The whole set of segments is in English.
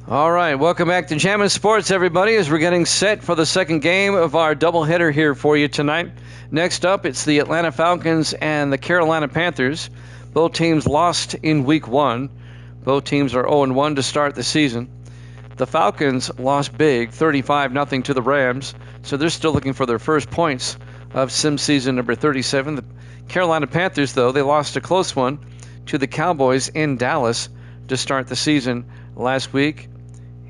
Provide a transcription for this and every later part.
All right, welcome back to Jammin' Sports, everybody, as we're getting set for the second game of our doubleheader here for you tonight. Next up, it's the Atlanta Falcons and the Carolina Panthers. Both teams lost in Week 1. Both teams are 0-1 to start the season. The Falcons lost big, 35-0 to the Rams, so they're still looking for their first points of sim season number 37. The Carolina Panthers, though, they lost a close one to the Cowboys in Dallas to start the season last week.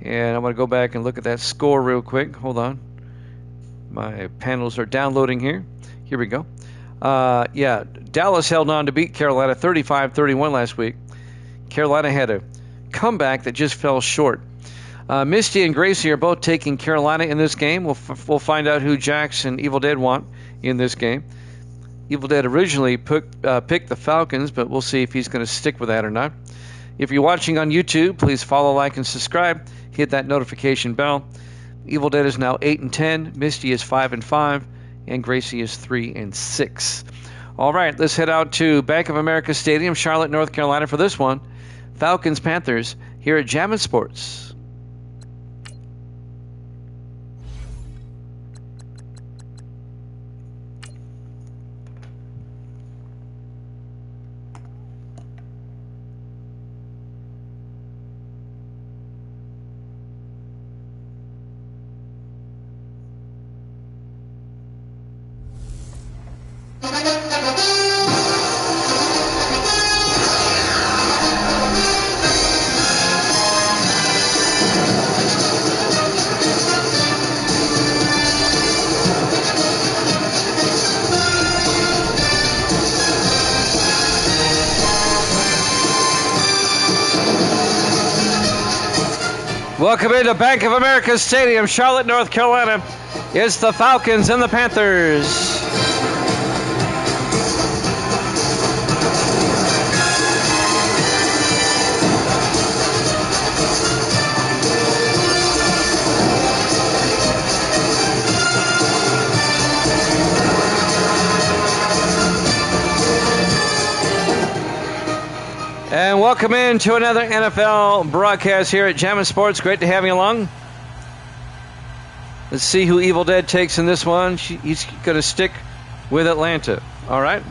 And I'm going to go back and look at that score real quick. Hold on. My panels are downloading here. Here we go. Dallas held on to beat Carolina 35-31 last week. Carolina had a comeback that just fell short. Misty and Gracie are both taking Carolina in this game. We'll find out who Jax and Evil Dead want in this game. Evil Dead originally picked the Falcons, but we'll see if he's going to stick with that or not. If you're watching on YouTube, please follow, like, and subscribe. Hit that notification bell. Evil Dead is now 8-10. Misty is 5-5. And Gracie is 3-6. All right, let's head out to Bank of America Stadium, Charlotte, North Carolina for this one. Falcons-Panthers here at Jammin' Sports. Welcome into Bank of America Stadium, Charlotte, North Carolina. It's the Falcons and the Panthers. And welcome into another NFL broadcast here at Jammin' Sports. Great to have you along. Let's see who Evil Dead takes in this one. He's going to stick with Atlanta. All right.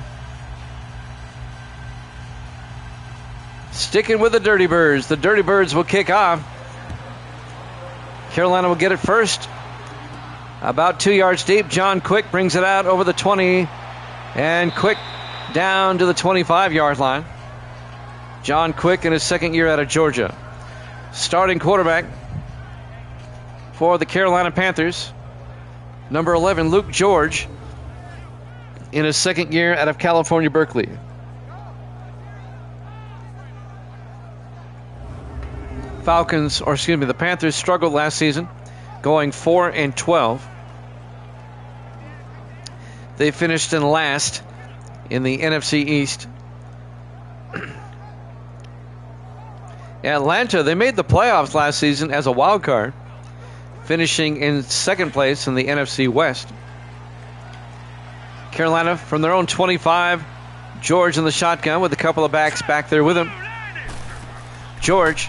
Sticking with the Dirty Birds. The Dirty Birds will kick off. Carolina will get it first. About 2 yards deep. John Quick brings it out over the 20. And Quick down to the 25-yard line. John Quick in his second year out of Georgia. Starting quarterback for the Carolina Panthers, number 11, Luke George, in his second year out of California, Berkeley. The Panthers struggled last season, going 4-12. They finished in last in the NFC East. Atlanta, they made the playoffs last season as a wild card, finishing in second place in the NFC West. Carolina from their own 25. George in the shotgun with a couple of backs back there with him. George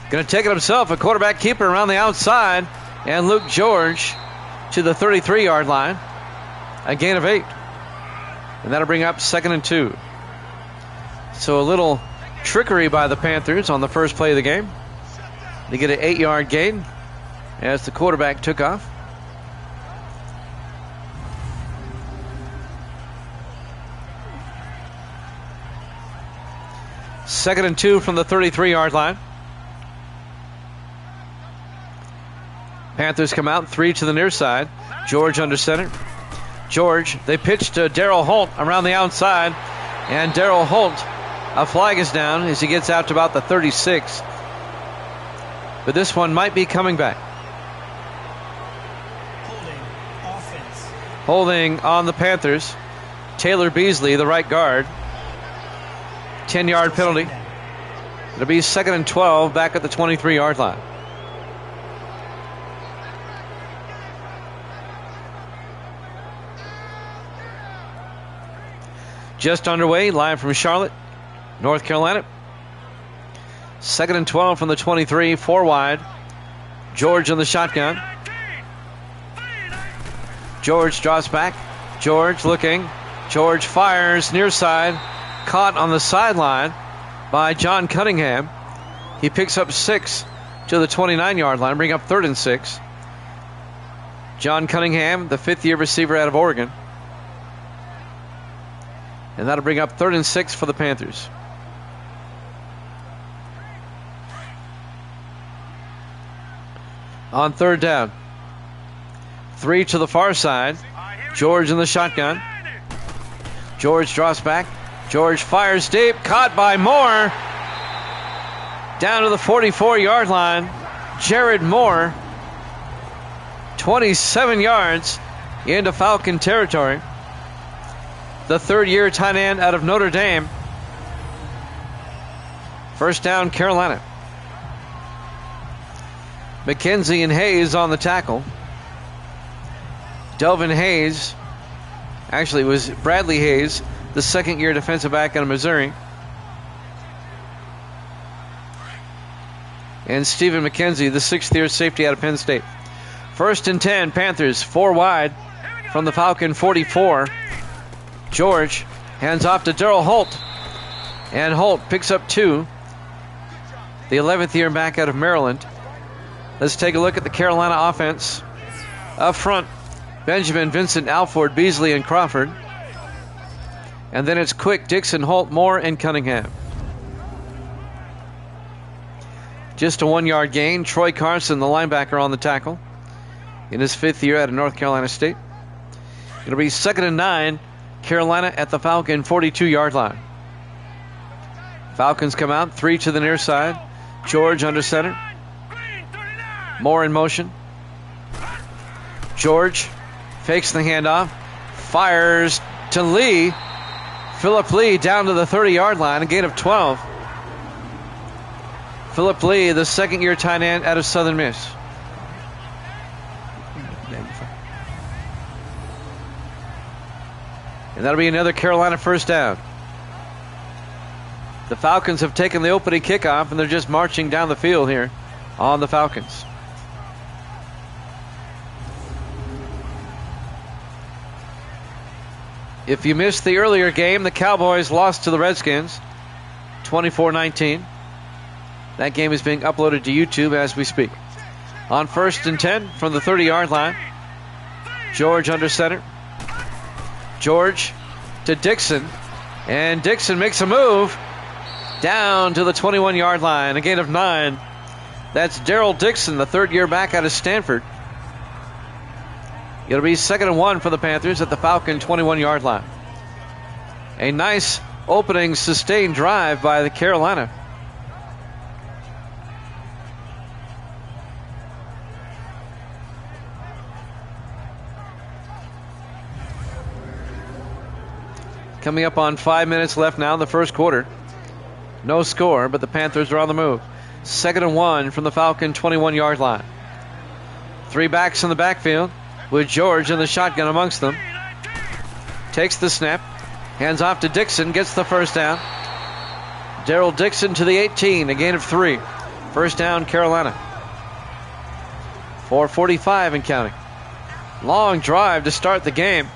going to take it himself, a quarterback keeper around the outside, and Luke George to the 33-yard line, a gain of 8. And that'll bring up 2nd and 2. So a little trickery by the Panthers on the first play of the game. They get an 8-yard gain as the quarterback took off. Second and 2 from the 33-yard line. Panthers come out, 3 to the near side. George under center. George, they pitch to Darryl Holt around the outside, and Darryl Holt, a flag is down as he gets out to about the 36. But this one might be coming back. Holding on the Panthers. Taylor Beasley, the right guard. 10-yard penalty. It'll be 2nd and 12 back at the 23-yard line. Just underway, live from Charlotte, North Carolina. 2nd and 12 from the 23, 4 wide. George in the shotgun. George draws back. George looking. George fires near side. Caught on the sideline by John Cunningham. He picks up 6 to the 29-yard line, bring up 3rd and 6. John Cunningham, the 5th-year receiver out of Oregon. And that'll bring up 3rd and 6 for the Panthers. On 3rd down. 3 to the far side. George in the shotgun. George draws back. George fires deep. Caught by Moore. Down to the 44-yard line. Jared Moore. 27 yards into Falcon territory. The 3rd-year tight end out of Notre Dame. First down, Carolina. McKenzie and Hayes on the tackle. Delvin Hayes, actually it was Bradley Hayes, the 2nd-year defensive back out of Missouri. And Stephen McKenzie, the 6th-year safety out of Penn State. 1st and 10, Panthers, 4 wide from the Falcon 44. George hands off to Darryl Holt. And Holt picks up 2. The 11th-year back out of Maryland. Let's take a look at the Carolina offense. Up front, Benjamin, Vincent, Alford, Beasley, and Crawford. And then it's Quick, Dixon, Holt, Moore, and Cunningham. Just a 1-yard gain. Troy Carson, the linebacker, on the tackle in his 5th year out of North Carolina State. It'll be 2nd and 9. Carolina at the Falcon 42-yard line. Falcons come out. 3 to the near side. George under center. Moore in motion. George fakes the handoff. Fires to Lee. Philip Lee down to the 30-yard line. A gain of 12. Philip Lee, the 2nd-year tight end out of Southern Miss. And that'll be another Carolina first down. The Falcons have taken the opening kickoff, and they're just marching down the field here on the Falcons. If you missed the earlier game, the Cowboys lost to the Redskins 24-19. That game is being uploaded to YouTube as we speak. On 1st and 10 from the 30-yard line. George under center. George to Dixon. And Dixon makes a move down to the 21-yard line. A gain of 9. That's Daryl Dixon, the 3rd-year back out of Stanford. It'll be 2nd and 1 for the Panthers at the Falcon 21-yard line. A nice opening sustained drive by the Carolina. Coming up on 5 minutes left now in the first quarter. No score, but the Panthers are on the move. 2nd and 1 from the Falcon 21-yard line. 3 backs in the backfield with George in the shotgun amongst them. Takes the snap. Hands off to Dixon. Gets the first down. Daryl Dixon to the 18. A gain of 3. First down, Carolina. 4:45 and counting. Long drive to start the game.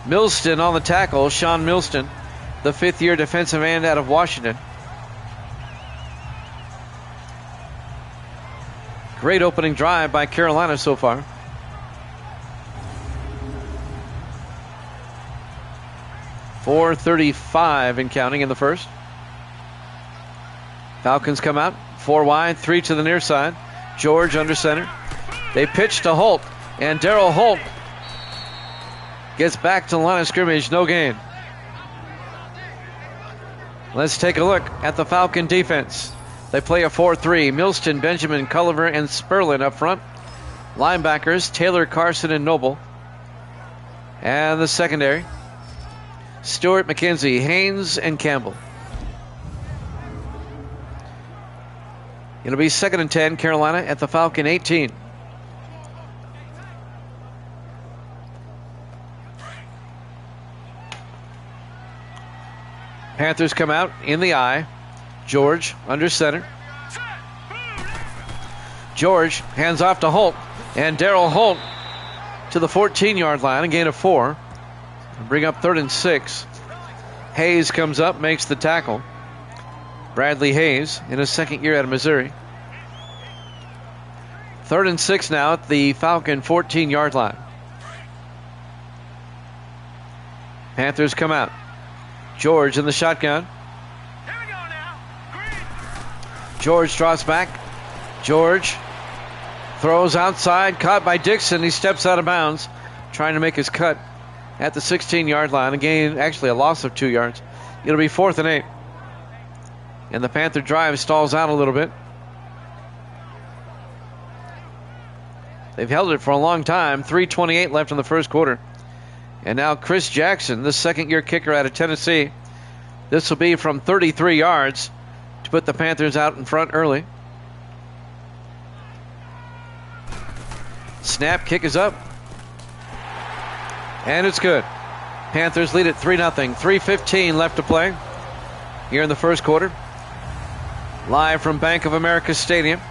Milston on the tackle. Sean Milston, the 5th-year defensive end out of Washington. Great opening drive by Carolina so far. .435 and counting in the first. Falcons come out. 4 wide, 3 to the near side. George under center. They pitch to Holt. And Darryl Holt gets back to the line of scrimmage. No gain. Let's take a look at the Falcon defense. They play a 4-3. Milston, Benjamin, Culliver, and Sperlin up front. Linebackers, Taylor, Carson, and Noble. And the secondary, Stewart, McKenzie, Haynes, and Campbell. It'll be 2nd and 10, Carolina at the Falcon 18. Panthers come out in the eye. George under center. George hands off to Holt, and Darrell Holt to the 14-yard line, a gain of 4. Bring up 3rd and 6. Hayes comes up, makes the tackle. Bradley Hayes in his second year out of Missouri. 3rd and 6 now at the Falcon 14-yard line. Panthers come out. George in the shotgun. George draws back. George throws outside, caught by Dixon. He steps out of bounds, trying to make his cut at the 16-yard line. Again, actually a loss of 2 yards. It'll be 4th and 8. And the Panther drive stalls out a little bit. They've held it for a long time. 3:28 left in the first quarter. And now Chris Jackson, the second-year kicker out of Tennessee. This will be from 33 yards to put the Panthers out in front early. Snap, kick is up. And it's good. Panthers lead at 3-0. 3:15 left to play here in the first quarter. Live from Bank of America Stadium,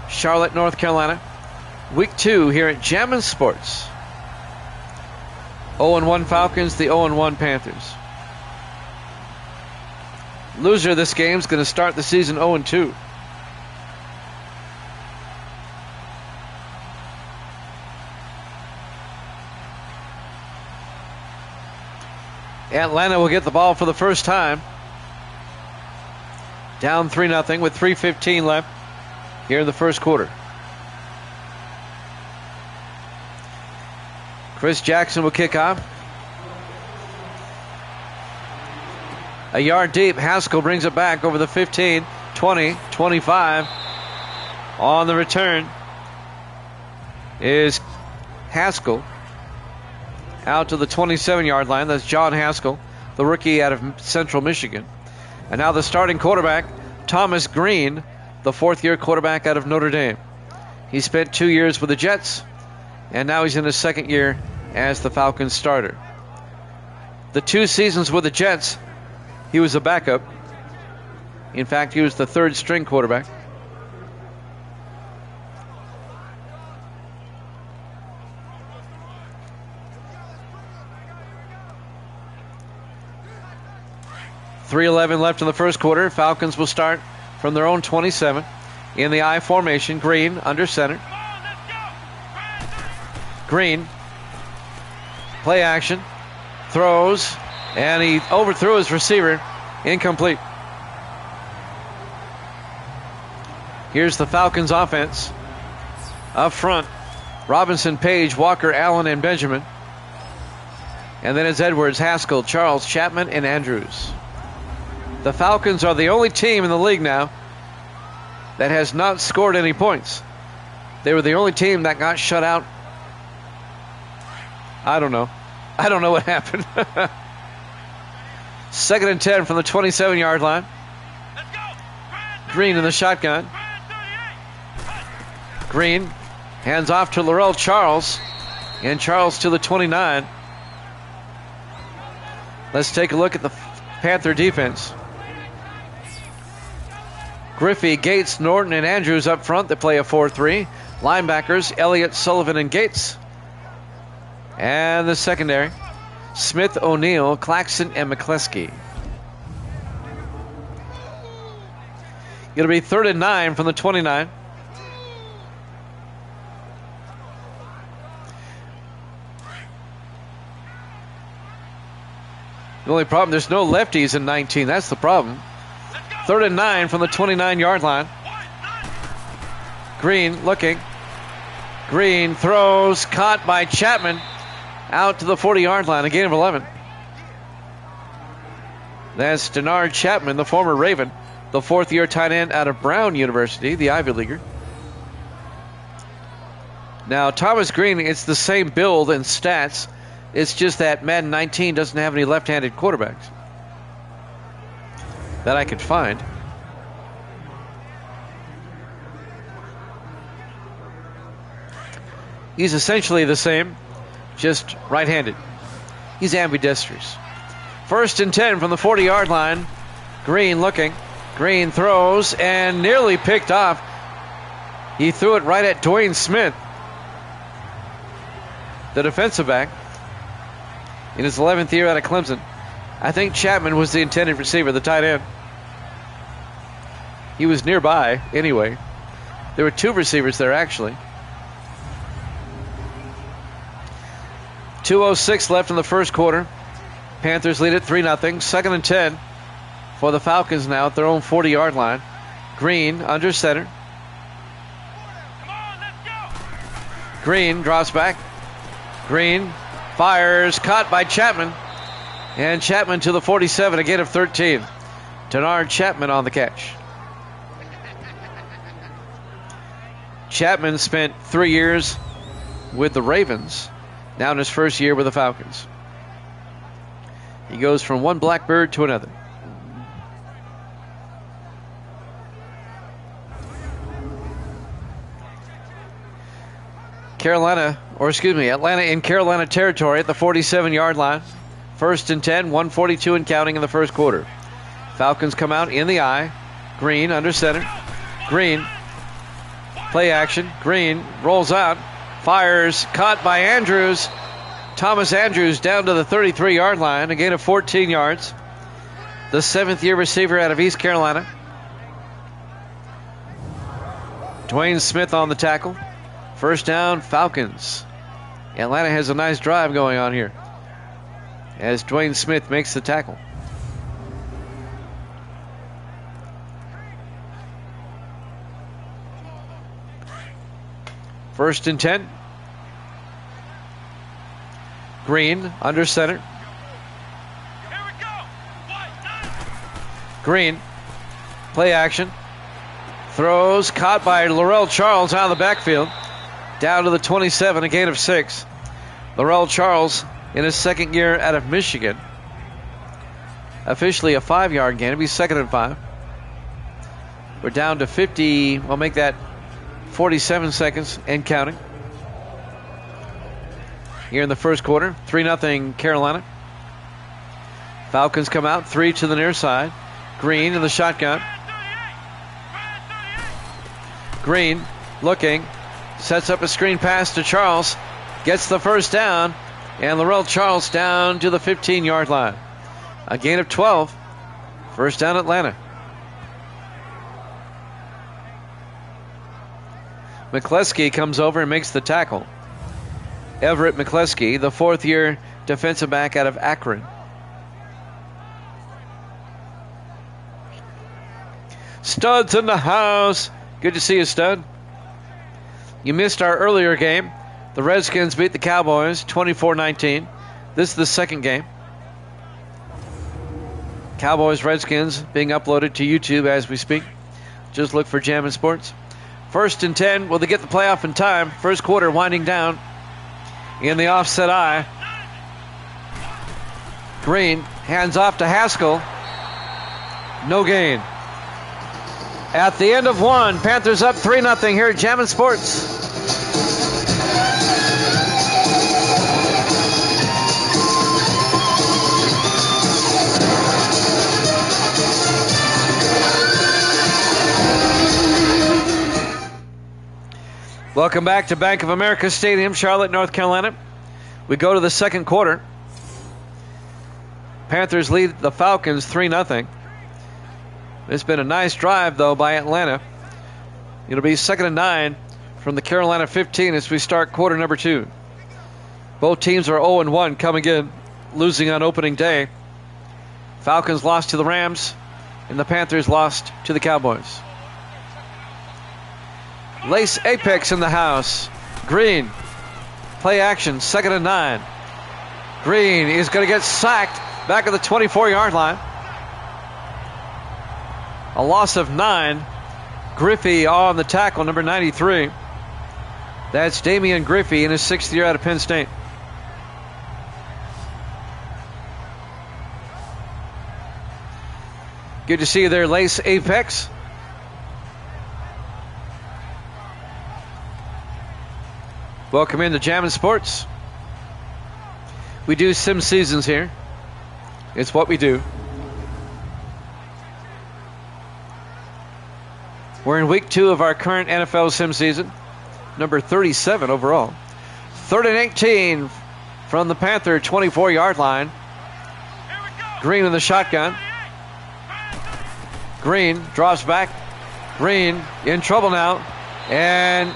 Charlotte, North Carolina. Week 2 here at Jammin' Sports. 0-1 Falcons, the 0-1 Panthers. Loser of this game is going to start the season 0-2. Atlanta will get the ball for the first time. Down 3-0 with 3:15 left here in the first quarter. Chris Jackson will kick off. A yard deep. Haskell brings it back over the 15, 20, 25. On the return is Haskell out to the 27-yard line. That's John Haskell, the rookie out of Central Michigan. And now the starting quarterback, Thomas Green, the 4th-year quarterback out of Notre Dame. He spent 2 years with the Jets, and now he's in his second year as the Falcons starter. The 2 seasons with the Jets, he was a backup. In fact, he was the 3rd-string quarterback. .3:11 left in the first quarter. Falcons will start from their own 27 in the I formation. Green under center. Green, play action, throws, and he overthrew his receiver. Incomplete. Here's the Falcons offense. Up front, Robinson, Page, Walker, Allen, and Benjamin. And then it's Edwards, Haskell, Charles, Chapman, and Andrews. The Falcons are the only team in the league now that has not scored any points. They were the only team that got shut out. I don't know what happened. 2nd and 10 from the 27-yard line. Green in the shotgun. Green hands off to Laurel Charles. And Charles to the 29. Let's take a look at the Panther defense. Griffey, Gates, Norton, and Andrews up front. They play a 4-3. Linebackers, Elliott, Sullivan, and Gates. And the secondary, Smith, O'Neal, Claxton, and McCleskey. It'll be 3rd and 9 from the 29. The only problem, there's no lefties in 19. That's the problem. 3rd and 9 from the 29-yard line. Green looking. Green throws, caught by Chapman. Out to the 40-yard line, a gain of 11. That's Denard Chapman, the former Raven, the 4th-year tight end out of Brown University, the Ivy Leaguer. Now, Thomas Green, it's the same build and stats. It's just that Madden 19 doesn't have any left-handed quarterbacks that I could find. He's essentially the same, just right-handed. He's ambidextrous. 1st and 10 from the 40-yard line. Green looking. Green throws and nearly picked off. He threw it right at Dwayne Smith, the defensive back, in his 11th year out of Clemson. I think Chapman was the intended receiver, the tight end. He was nearby anyway. There were two receivers there, actually. 2:06 left in the first quarter. Panthers lead it 3-0. 2nd and 10 for the Falcons now at their own 40-yard line. Green under center. Green drops back. Green fires, caught by Chapman. And Chapman to the 47, a gain of 13. Denard Chapman on the catch. Chapman spent 3 years with the Ravens, now in his first year with the Falcons. He goes from one Blackbird to another. Atlanta in Carolina territory at the 47-yard line. 1st and 10, 1:42 and counting in the first quarter. Falcons come out in the eye. Green under center. Green, play action. Green rolls out, fires, caught by Andrews. Thomas Andrews down to the 33-yard line, a gain of 14 yards. The 7th-year receiver out of East Carolina. Dwayne Smith on the tackle. First down, Falcons. Atlanta has a nice drive going on here as Dwayne Smith makes the tackle. First and 10. Green under center. Green, play action. Throws, caught by Laurel Charles out of the backfield. Down to the 27, a gain of 6. Laurel Charles in his 2nd year out of Michigan. Officially a 5-yard gain. It'll be 2nd and 5. We're down to 50. We'll make that 47 seconds and counting. Here in the first quarter, 3-0 Carolina. Falcons come out, 3 to the near side. Green in the shotgun. Green looking, sets up a screen pass to Charles, gets the first down, and Laurel Charles down to the 15-yard line. A gain of 12. First down Atlanta. McCleskey comes over and makes the tackle. Everett McCleskey, the 4th-year defensive back out of Akron. Stud's in the house. Good to see you, Stud. You missed our earlier game. The Redskins beat the Cowboys 24-19. This is the second game. Cowboys-Redskins being uploaded to YouTube as we speak. Just look for Jammin' Sports. 1st and 10. Will they get the playoff in time? First quarter winding down. In the offset eye. Green hands off to Haskell. No gain. At the end of one, Panthers up 3-0 here at Jammin' Sports. Welcome back to Bank of America Stadium, Charlotte, North Carolina. We go to the second quarter. Panthers lead the Falcons 3-0. It's been a nice drive, though, by Atlanta. It'll be 2nd and 9 from the Carolina 15 as we start quarter number 2. Both teams are 0-1 coming in, losing on opening day. Falcons lost to the Rams, and the Panthers lost to the Cowboys. Lace Apex in the house. Green, play action, 2nd and 9. Green is going to get sacked back at the 24-yard line. A loss of 9. Griffey on the tackle, number 93. That's Damian Griffey in his 6th year out of Penn State. Good to see you there, Lace Apex. Welcome into Jammin' Sports. We do sim seasons here. It's what we do. We're in week 2 of our current NFL sim season, number 37 overall. 3rd and 18 from the Panther 24-yard line. Green in the shotgun. Green drops back. Green in trouble now. And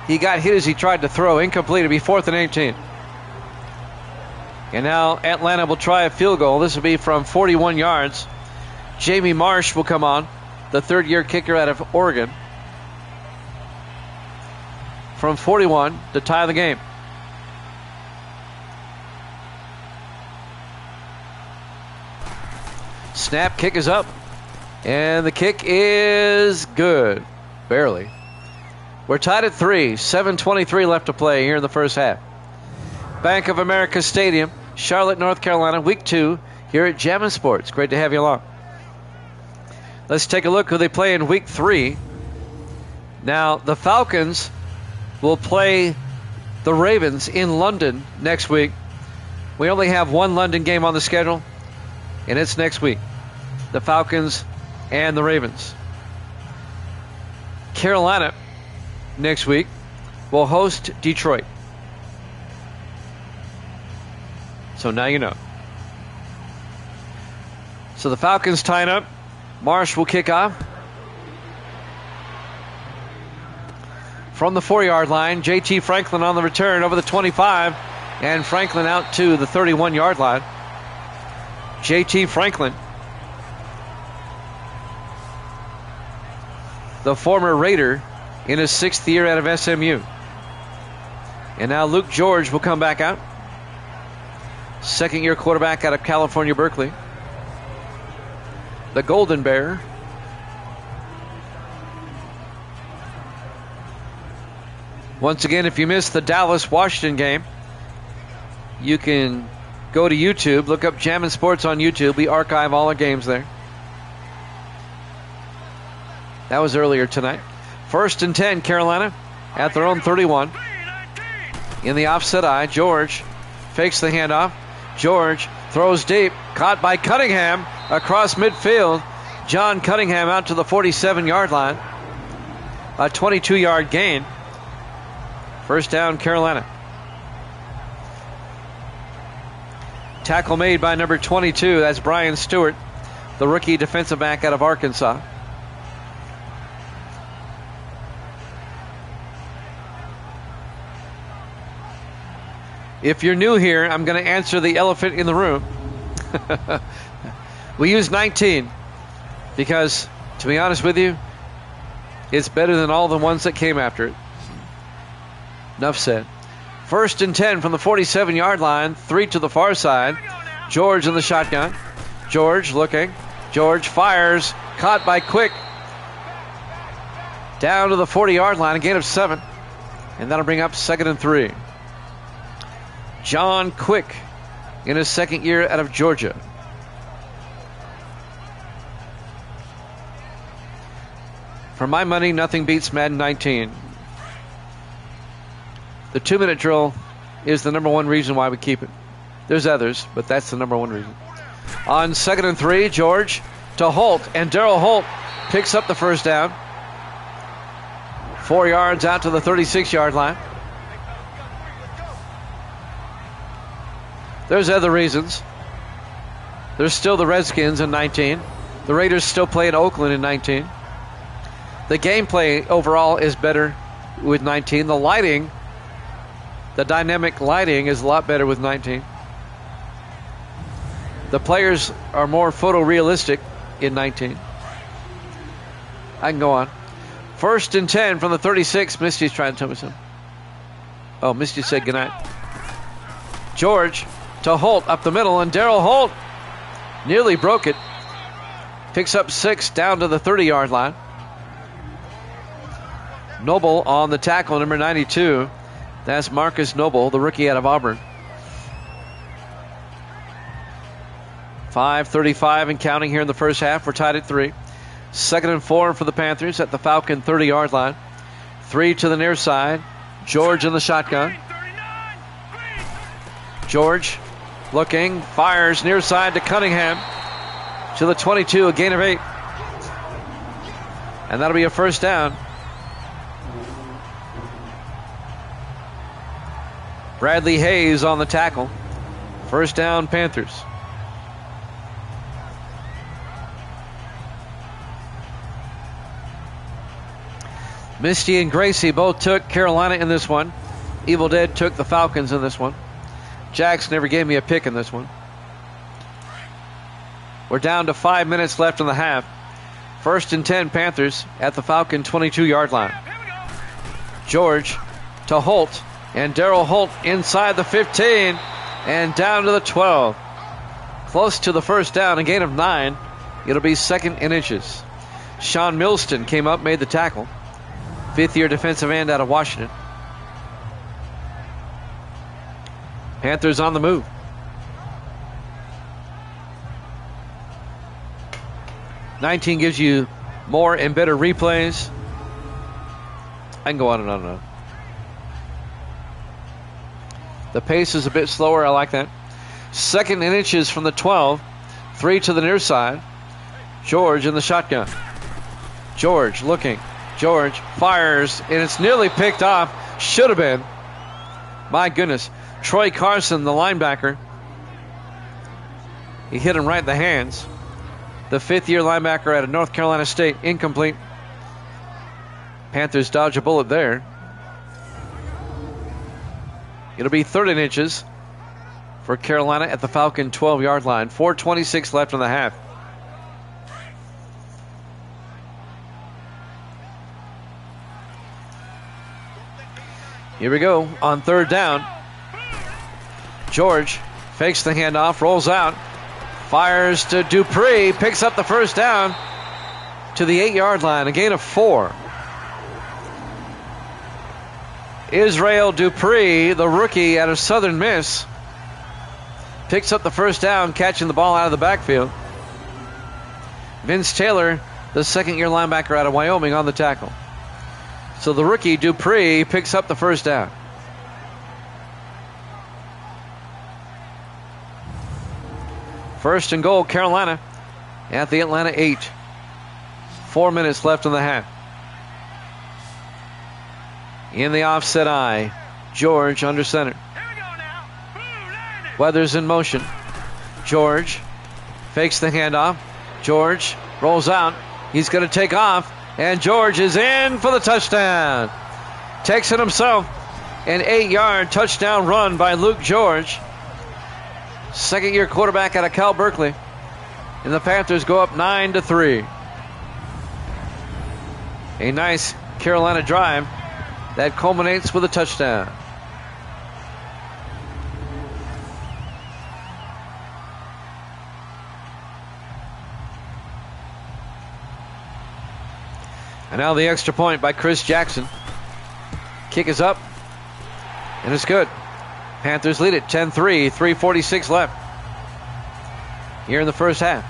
he got hit as he tried to throw. Incomplete. It'll be 4th and 18. And now Atlanta will try a field goal. This will be from 41 yards. Jamie Marsh will come on, the third-year kicker out of Oregon, from 41 to tie the game. Snap, kick is up, and the kick is good. Barely. We're tied at 3. 7:23 left to play here in the first half. Bank of America Stadium, Charlotte, North Carolina, week 2 here at Jammin' Sports. Great to have you along. Let's take a look who they play in week 3. Now, the Falcons will play the Ravens in London next week. We only have one London game on the schedule, and it's next week. The Falcons and the Ravens. Carolina next week will host Detroit. So now you know. So the Falcons tying up. Marsh will kick off. From the 4-yard line, JT Franklin on the return over the 25. And Franklin out to the 31-yard line. JT Franklin, the former Raider in his 6th year out of SMU. And now Luke George will come back out. 2nd-year quarterback out of California, Berkeley. The Golden Bear. Once again, if you missed the Dallas-Washington game, you can go to YouTube, look up Jammin' Sports on YouTube. We archive all our games there. That was earlier tonight. 1st and 10, Carolina at their own 31. In the offset eye, George fakes the handoff. George throws deep, caught by Cunningham across midfield. John Cunningham out to the 47-yard line. A 22-yard gain. First down, Carolina. Tackle made by number 22. That's Brian Stewart, the rookie defensive back out of Arkansas. If you're new here, I'm going to answer the elephant in the room. We use 19 because, to be honest with you, it's better than all the ones that came after it. Enough said. 1st and 10 from the 47-yard line, 3 to the far side. George in the shotgun. George looking. George fires. Caught by Quick. Down to the 40-yard line, a gain of 7. And that'll bring up 2nd and 3. John Quick in his 2nd year out of Georgia. For my money, nothing beats Madden 19. The 2-minute drill is the number one reason why we keep it. There's others, but that's the number one reason. On 2nd and 3, George to Holt, and Darryl Holt picks up the first down. 4 yards out to the 36-yard line. There's other reasons. There's still the Redskins in 19. The Raiders still play in Oakland in 19. The gameplay overall is better with 19. The lighting, the dynamic lighting is a lot better with 19. The players are more photorealistic in 19. I can go on. 1st and 10 from the 36. Misty's trying to tell me something. Oh, Misty said goodnight. George to Holt up the middle, and Darryl Holt nearly broke it. Picks up 6 down to the 30-yard line. Noble on the tackle, number 92. That's Marcus Noble, the rookie out of Auburn. 5:35 and counting here in the first half. We're tied at 3. 2nd and 4 for the Panthers at the Falcon 30-yard line. 3 to the near side. George in the shotgun. George looking, fires near side to Cunningham. To the 22, a gain of 8. And that'll be a first down. Bradley Hayes on the tackle. First down, Panthers. Misty and Gracie both took Carolina in this one. Evil Dead took the Falcons in this one. Jax never gave me a pick in this one. We're down to 5 minutes left in the half. First and 10, Panthers at the Falcon 22-yard line. George to Holt, and Darryl Holt inside the 15 and down to the 12. Close to the first down, a gain of 9. It'll be 2nd and inches. Sean Milston came up, made the tackle. Fifth-year defensive end out of Washington. Panthers on the move. '19 gives you more and better replays. I can go on and on and on. The pace is a bit slower. I like that. 2nd and inches from the 12. 3 to the near side. George in the shotgun. George looking. George fires, and it's nearly picked off. Should have been. My goodness. Troy Carson, the linebacker. He hit him right in the hands. The 5th-year linebacker out of North Carolina State. Incomplete. Panthers dodge a bullet there. It'll be 3rd and inches for Carolina at the Falcon 12-yard line. 4:26 left in the half. Here we go on 3rd down. George fakes the handoff, rolls out, fires to Dupree, picks up the first down to the 8-yard line, a gain of 4. Israel Dupree, the rookie out of Southern Miss, picks up the first down, catching the ball out of the backfield. Vince Taylor, the 2nd-year linebacker out of Wyoming, on the tackle. So the rookie Dupree picks up the first down. First and goal, Carolina at the Atlanta 8. 4 minutes left in the half. In the offset eye, George under center. Weathers in motion. George fakes the handoff. George rolls out. He's going to take off, and George is in for the touchdown. Takes it himself. An 8-yard touchdown run by Luke George. 2nd-year quarterback out of Cal Berkeley. And the Panthers go up 9-3. A nice Carolina drive that culminates with a touchdown. And now the extra point by Chris Jackson. Kick is up, and it's good. Panthers lead it 10-3, 3:46 left here in the first half.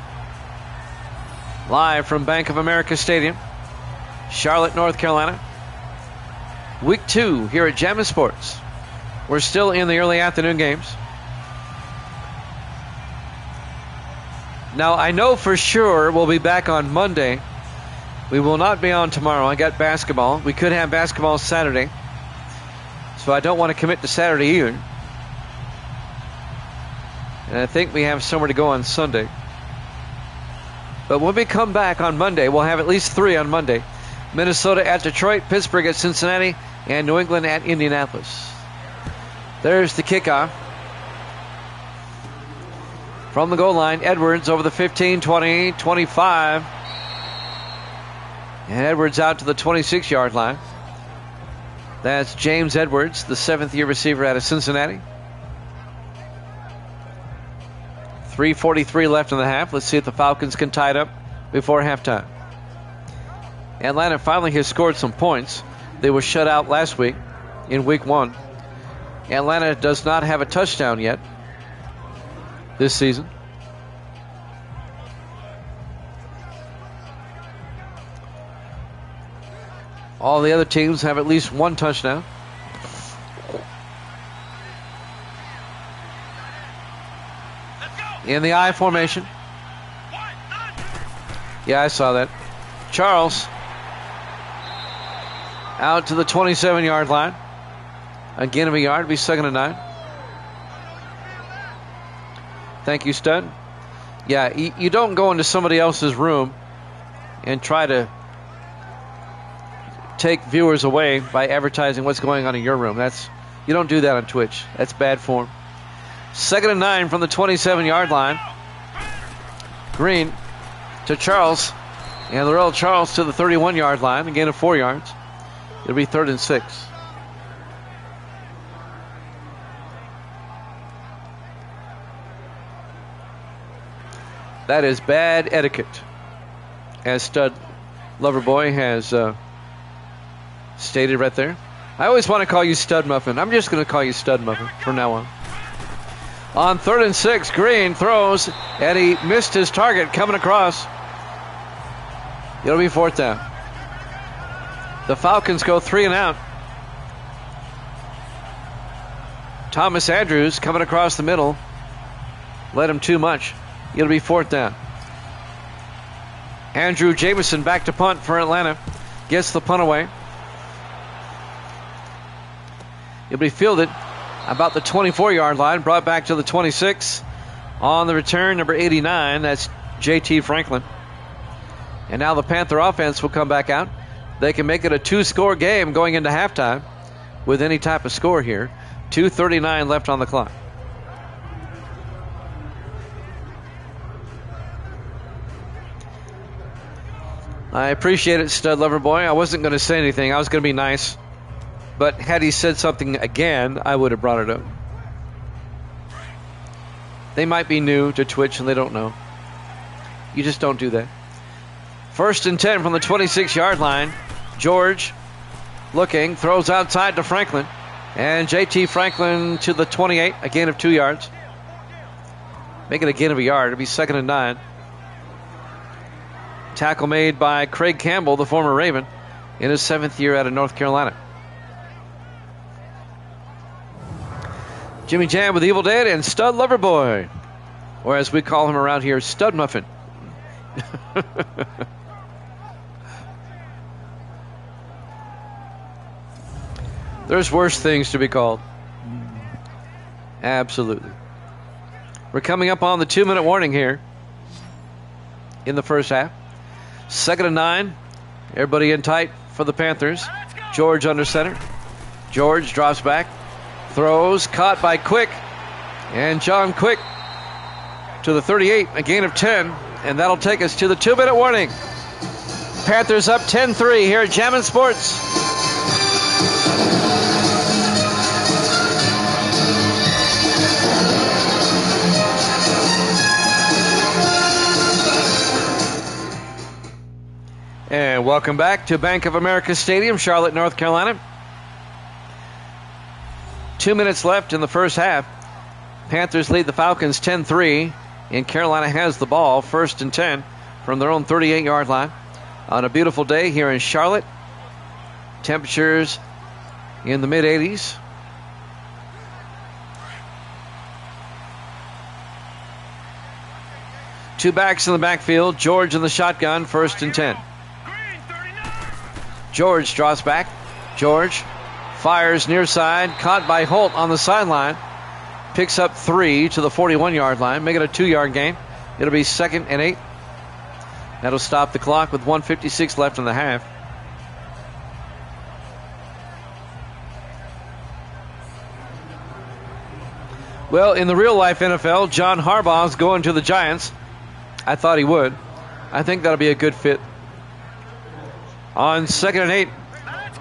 Live from Bank of America Stadium, Charlotte, North Carolina. Week 2 here at Jammin' Sports. We're still in the early afternoon games. Now, I know for sure we'll be back on Monday. We will not be on tomorrow. I got basketball. We could have basketball Saturday. So I don't want to commit to Saturday either. And I think we have somewhere to go on Sunday. But when we come back on Monday, we'll have at least 3 on Monday. Minnesota at Detroit, Pittsburgh at Cincinnati, and New England at Indianapolis. There's the kickoff. From the goal line, Edwards over the 15, 20, 25. And Edwards out to the 26-yard line. That's James Edwards, the 7th-year receiver out of Cincinnati. 3:43 left in the half. Let's see if the Falcons can tie it up before halftime. Atlanta finally has scored some points. They were shut out last week in week 1. Atlanta does not have a touchdown yet this season. All the other teams have at least 1 touchdown. In the I formation. Yeah, I saw that. Charles Out to the 27-yard line. Again of a yard. It'll be 2nd and 9. Thank you, Stud. Yeah, you don't go into somebody else's room and try to take viewers away by advertising what's going on in your room. You don't do that on Twitch. That's bad form. 2nd and 9 from the 27-yard line. Green to Charles. And Laurel Charles to the 31-yard line. A gain of 4 yards. It'll be 3rd and 6. That is bad etiquette, as Stud Loverboy has stated right there. I always want to call you Stud Muffin. I'm just going to call you Stud Muffin from now on. On 3rd and 6, Green throws, and he missed his target coming across. It'll be 4th down. The Falcons go 3 and out. Thomas Andrews coming across the middle. Led him too much. It'll be 4th down. Andrew Jamison back to punt for Atlanta. Gets the punt away. It'll be fielded about the 24-yard line. Brought back to the 26. On the return, number 89. That's J.T. Franklin. And now the Panther offense will come back out. They can make it a 2-score game going into halftime with any type of score here. 2:39 left on the clock. I appreciate it, Stud Loverboy. I wasn't going to say anything. I was going to be nice. But had he said something again, I would have brought it up. They might be new to Twitch and they don't know. You just don't do that. 1st and 10 from the 26-yard line. George looking, throws outside to Franklin. And J.T. Franklin to the 28, a gain of 2 yards. Make it a gain of a yard. It'll be 2nd and 9. Tackle made by Craig Campbell, the former Raven, in his 7th year out of North Carolina. Jimmy Jam with Evil Dead and Stud Loverboy, or as we call him around here, Stud Muffin. There's worse things to be called. Absolutely. We're coming up on the 2-minute warning here in the first half. 2nd and 9. Everybody in tight for the Panthers. George under center. George drops back. Throws. Caught by Quick. And John Quick to the 38. A gain of 10. And that'll take us to the 2-minute warning. Panthers up 10-3 here at Jammin' Sports. And welcome back to Bank of America Stadium, Charlotte, North Carolina. 2 minutes left in the first half. Panthers lead the Falcons 10-3, and Carolina has the ball, 1st and 10 from their own 38-yard line. On a beautiful day here in Charlotte. Temperatures in the mid-80s. Two backs in the backfield. George in the shotgun, 1st and 10. George draws back. George fires near side. Caught by Holt on the sideline. Picks up 3 to the 41-yard line. Make it a 2-yard gain. It'll be 2nd and 8. That'll stop the clock with 1:56 left in the half. Well, in the real life NFL, John Harbaugh's going to the Giants. I thought he would. I think that'll be a good fit. On 2nd and 8,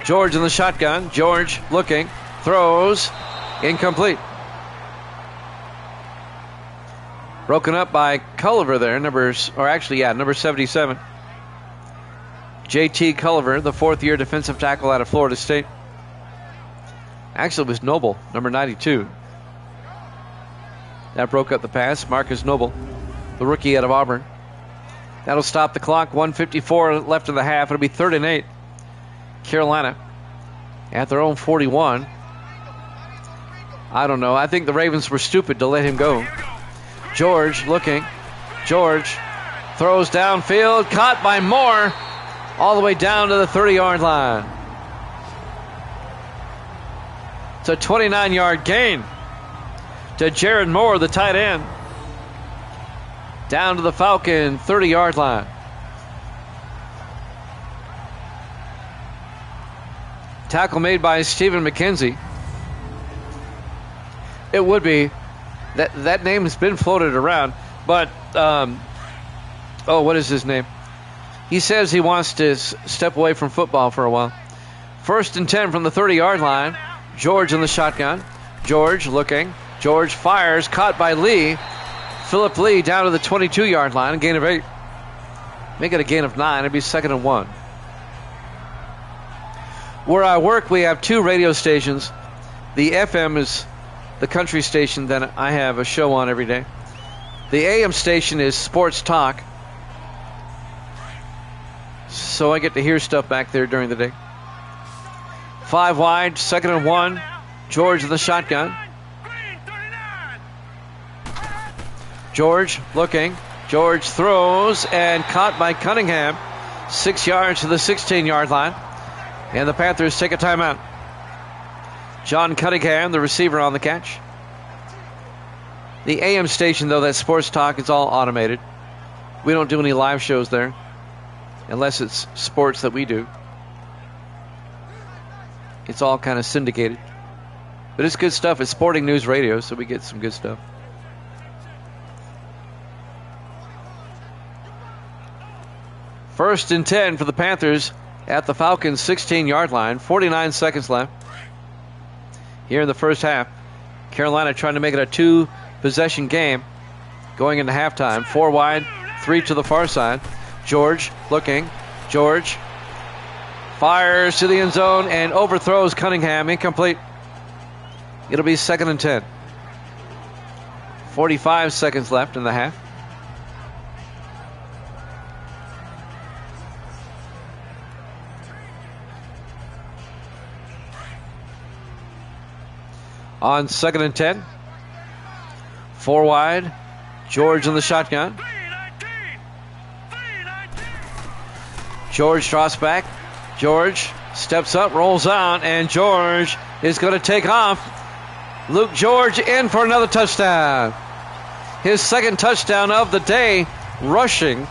George in the shotgun. George looking, throws, incomplete. Broken up by Culliver there, number 77. J.T. Culliver, the 4th-year defensive tackle out of Florida State. Actually, it was Noble, number 92. That broke up the pass. Marcus Noble, the rookie out of Auburn. That'll stop the clock. 1:54 left in the half. It'll be 3rd and 8. Carolina at their own 41. I don't know. I think the Ravens were stupid to let him go. George looking. George throws downfield. Caught by Moore all the way down to the 30-yard line. It's a 29-yard gain to Jared Moore, the tight end. Down to the Falcon 30-yard line. Tackle made by Stephen McKenzie. It would be. That name has been floated around, but what is his name? He says he wants to step away from football for a while. 1st and 10 from the 30-yard line. George in the shotgun. George looking. George fires, caught by Lee. Philip Lee down to the 22-yard line, a gain of 8. Make it a gain of 9. It'd be 2nd and 1. Where I work, we have 2 radio stations. The FM is the country station that I have a show on every day. The AM station is Sports Talk. So I get to hear stuff back there during the day. 5 wide, 2nd and 1. George in the shotgun. George looking. George throws and caught by Cunningham. 6 yards to the 16-yard line. And the Panthers take a timeout. John Cunningham, the receiver, on the catch. The AM station, though, that Sports Talk, is all automated. We don't do any live shows there, unless it's sports that we do. It's all kind of syndicated. But it's good stuff. It's Sporting News Radio, so we get some good stuff. First and 10 for the Panthers at the Falcons' 16-yard line. 49 seconds left here in the first half. Carolina trying to make it a 2-possession game going into halftime. 4 wide, 3 to the far side. George looking. George fires to the end zone and overthrows Cunningham. Incomplete. It'll be 2nd and 10. 45 seconds left in the half. On 2nd and 10. 4 wide. George in the shotgun. George drops back. George steps up, rolls out, and George is going to take off. Luke George in for another touchdown. His 2nd touchdown of the day, rushing.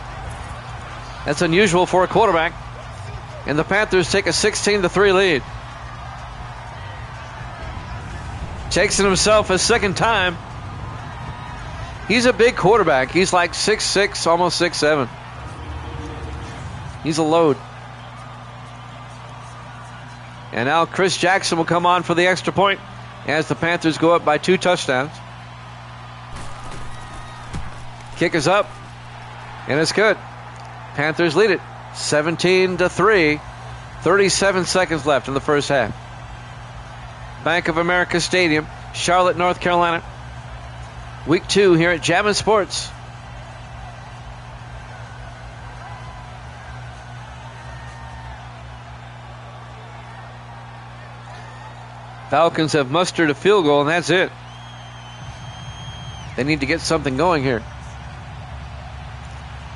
That's unusual for a quarterback. And the Panthers take a 16-3 lead. Takes it himself a 2nd time. He's a big quarterback. He's like 6'6", almost 6'7". He's a load. And now Chris Jackson will come on for the extra point as the Panthers go up by 2 touchdowns. Kick is up, and it's good. Panthers lead it 17-3. 37 seconds left in the first half. Bank of America Stadium, Charlotte, North Carolina. Week 2 here at Jammin' Sports. Falcons have mustered a field goal, and that's it. They need to get something going here.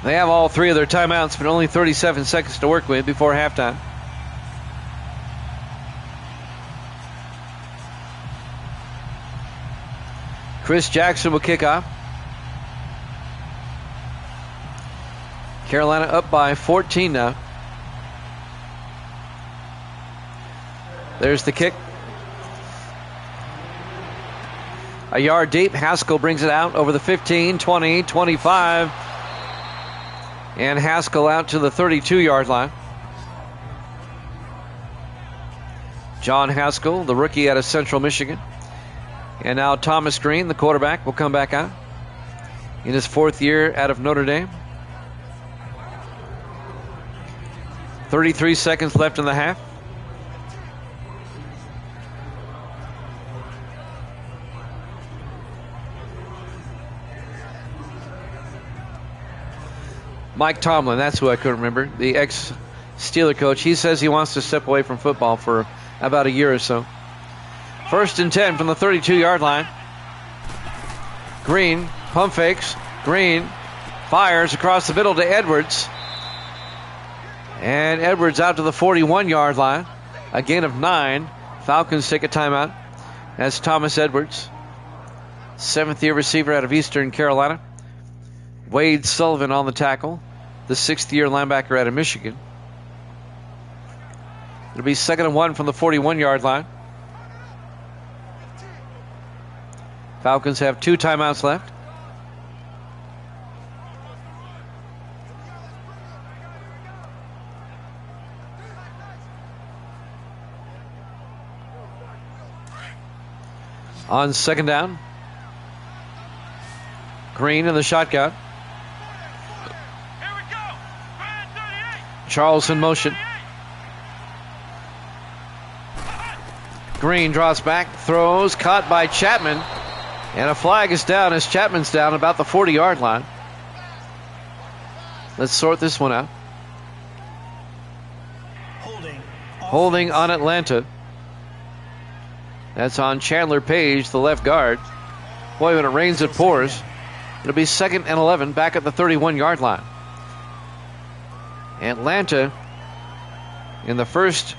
They have all 3 of their timeouts, but only 37 seconds to work with before halftime. Chris Jackson will kick off. Carolina up by 14 now. There's the kick. A yard deep. Haskell brings it out over the 15, 20, 25. And Haskell out to the 32-yard line. John Haskell, the rookie out of Central Michigan. And now Thomas Green, the quarterback, will come back out in his 4th year out of Notre Dame. 33 seconds left in the half. Mike Tomlin, that's who I couldn't remember, the ex-Steeler coach. He says he wants to step away from football for about a year or so. 1st and 10 from the 32-yard line. Green pump fakes. Green fires across the middle to Edwards. And Edwards out to the 41-yard line. A gain of 9. Falcons take a timeout. That's Thomas Edwards, 7th-year receiver out of Eastern Carolina. Wade Sullivan on the tackle, the 6th-year linebacker out of Michigan. It'll be 2nd and 1 from the 41-yard line. Falcons have 2 timeouts left. On 2nd down, Green in the shotgun. Charles in motion. Green draws back, throws, caught by Chapman, and a flag is down as Chapman's down about the 40-yard line. Let's sort this one out. Holding on Atlanta. That's on Chandler Page, the left guard. Boy, when it rains, it pours. It'll be 2nd and 11 back at the 31-yard line. Atlanta, in the first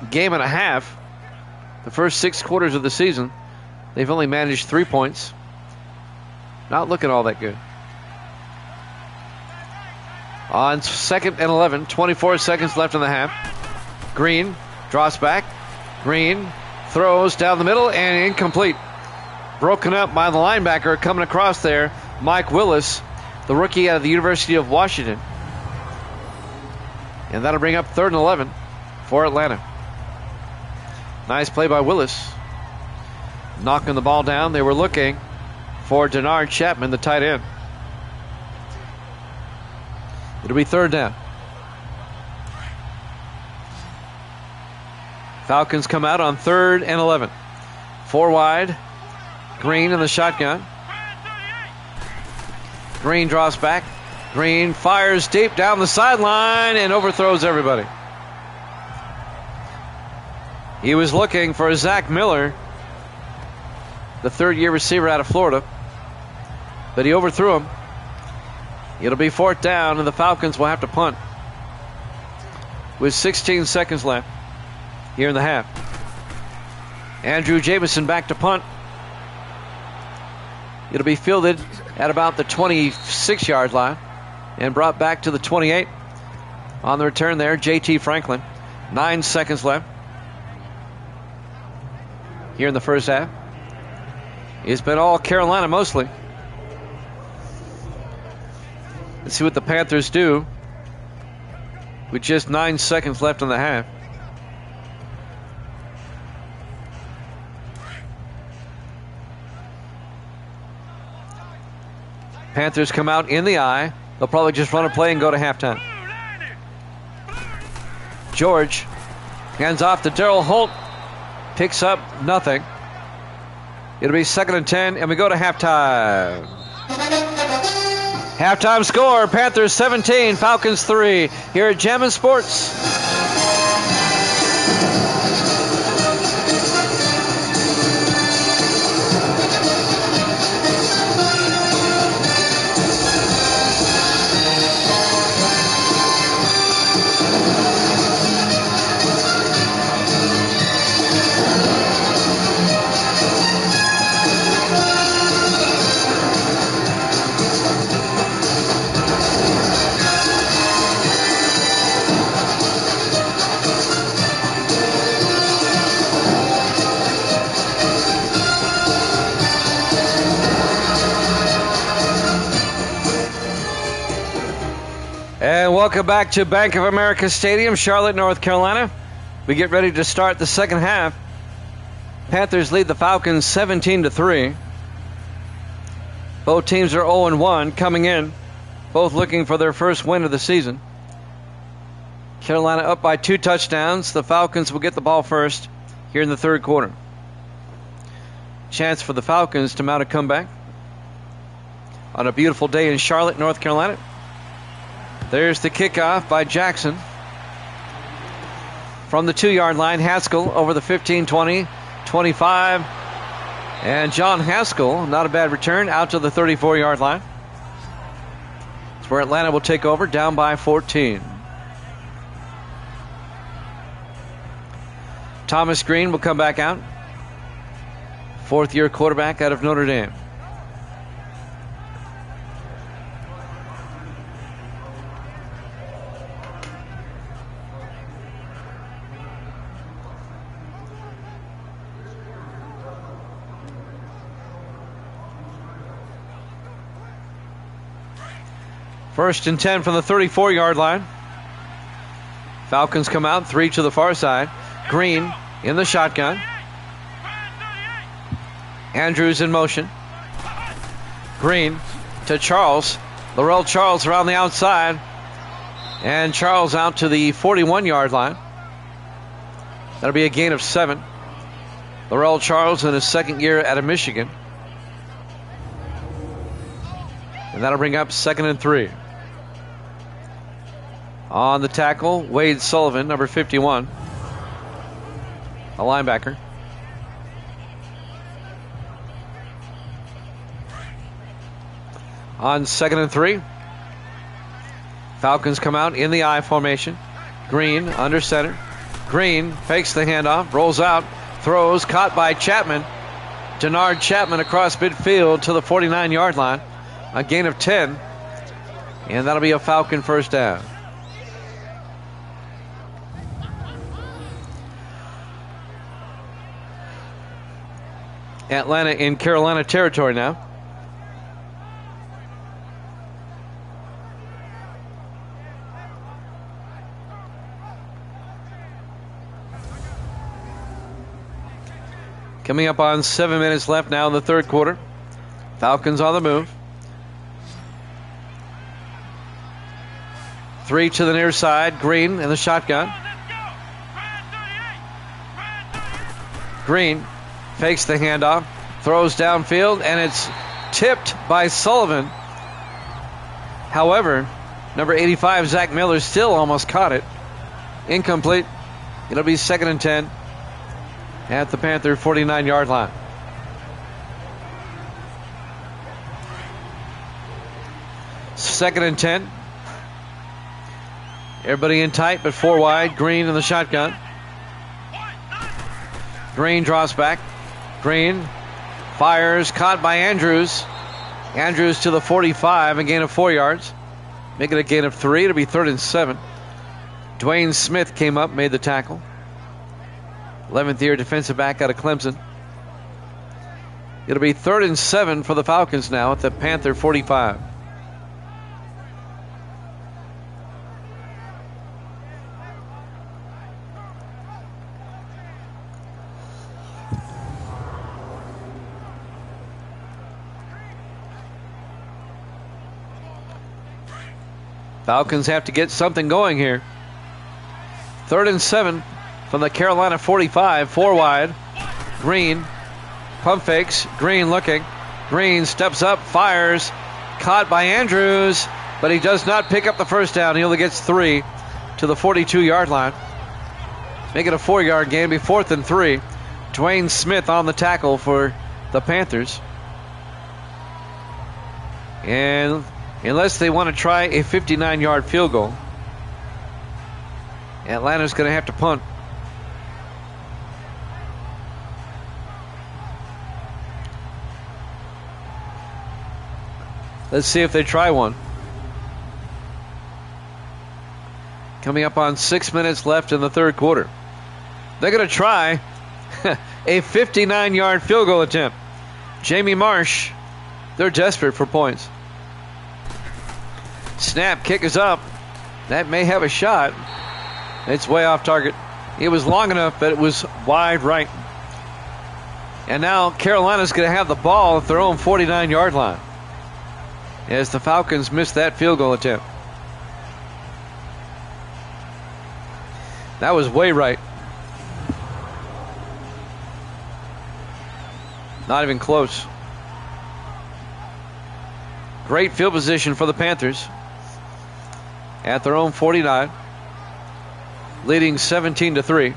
game and a half, the first 6 quarters of the season, they've only managed 3 points. Not looking all that good. On 2nd and 11, 24 seconds left in the half. Green draws back. Green throws down the middle and incomplete. Broken up by the linebacker coming across there, Mike Willis, the rookie out of the University of Washington. And that'll bring up 3rd and 11 for Atlanta. Nice play by Willis. Knocking the ball down. They were looking for Denard Chapman, the tight end. It'll be 3rd down. Falcons come out on 3rd and 11. 4 wide. Green in the shotgun. Green draws back. Green fires deep down the sideline and overthrows everybody. He was looking for Zach Miller, the 3rd-year receiver out of Florida, but he overthrew him. It'll be 4th down, and the Falcons will have to punt with 16 seconds left here in the half. Andrew Jamison back to punt. It'll be fielded at about the 26-yard line and brought back to the 28. On the return there, J.T. Franklin. 9 seconds left here in the first half. It's been all Carolina mostly. Let's see what the Panthers do with just 9 seconds left in the half. Panthers come out in the eye. They'll probably just run a play and go to halftime. George hands off to Darryl Holt. Picks up nothing. It'll be 2nd and 10, and we go to halftime. Halftime score, Panthers 17, Falcons 3, here at Jammin' Sports. And welcome back to Bank of America Stadium, Charlotte, North Carolina. We get ready to start the second half. Panthers lead the Falcons 17-3. Both teams are 0-1 coming in, both looking for their first win of the season. Carolina up by 2 touchdowns. The Falcons will get the ball first here in the third quarter. Chance for the Falcons to mount a comeback on a beautiful day in Charlotte, North Carolina. There's the kickoff by Jackson. From the 2-yard line, Haskell over the 15, 20, 25. And John Haskell, not a bad return, out to the 34-yard line. It's where Atlanta will take over, down by 14. Thomas Green will come back out. fourth-year quarterback out of Notre Dame. First and 10 from the 34-yard line. Falcons come out, 3 to the far side. Green in the shotgun. Andrews in motion. Green to Charles. Laurel Charles around the outside. And Charles out to the 41-yard line. That'll be a gain of 7. Laurel Charles in his second year out of Michigan. And that'll bring up 2nd and 3. On the tackle, Wade Sullivan, number 51, a linebacker. On 2nd and 3, Falcons come out in the I formation. Green under center. Green fakes the handoff, rolls out, throws, caught by Chapman. Denard Chapman across midfield to the 49-yard line. A gain of 10, and that'll be a Falcon first down. Atlanta in Carolina territory now. Coming up on 7 minutes left now in the third quarter. Falcons on the move. 3 to the near side. Green in the shotgun. Green fakes the handoff, throws downfield, and it's tipped by Sullivan. However, number 85, Zach Miller, still almost caught it. Incomplete. It'll be 2nd and 10 at the Panther 49-yard line. Second and 10. Everybody in tight, but 4 wide. Green in the shotgun. Green draws back. Green fires, caught by Andrews. Andrews to the 45, a gain of 4 yards. Make it a gain of 3. It'll be 3rd and 7. Dwayne Smith came up, made the tackle. 11th year defensive back out of Clemson. It'll be 3rd and 7 for the Falcons now at the Panther 45. Falcons have to get something going here. 3rd and 7 from the Carolina 45, 4 wide. Green, pump fakes. Green looking. Green steps up, fires. Caught by Andrews, but he does not pick up the first down. He only gets 3 to the 42-yard line. Make it a 4-yard gain. Be 4th and 3. Dwayne Smith on the tackle for the Panthers. And unless they want to try a 59-yard field goal, Atlanta's going to have to punt. Let's see if they try one. Coming up on 6 minutes left in the third quarter. They're going to try a 59-yard field goal attempt. Jamie Marsh, they're desperate for points. Snap, kick is up. That may have a shot. It's way off target. It was long enough, but it was wide right. And now Carolina's going to have the ball at their own 49-yard line as the Falcons missed that field goal attempt. That was way right. Not even close. Great field position for the Panthers at their own 49, leading 17-3.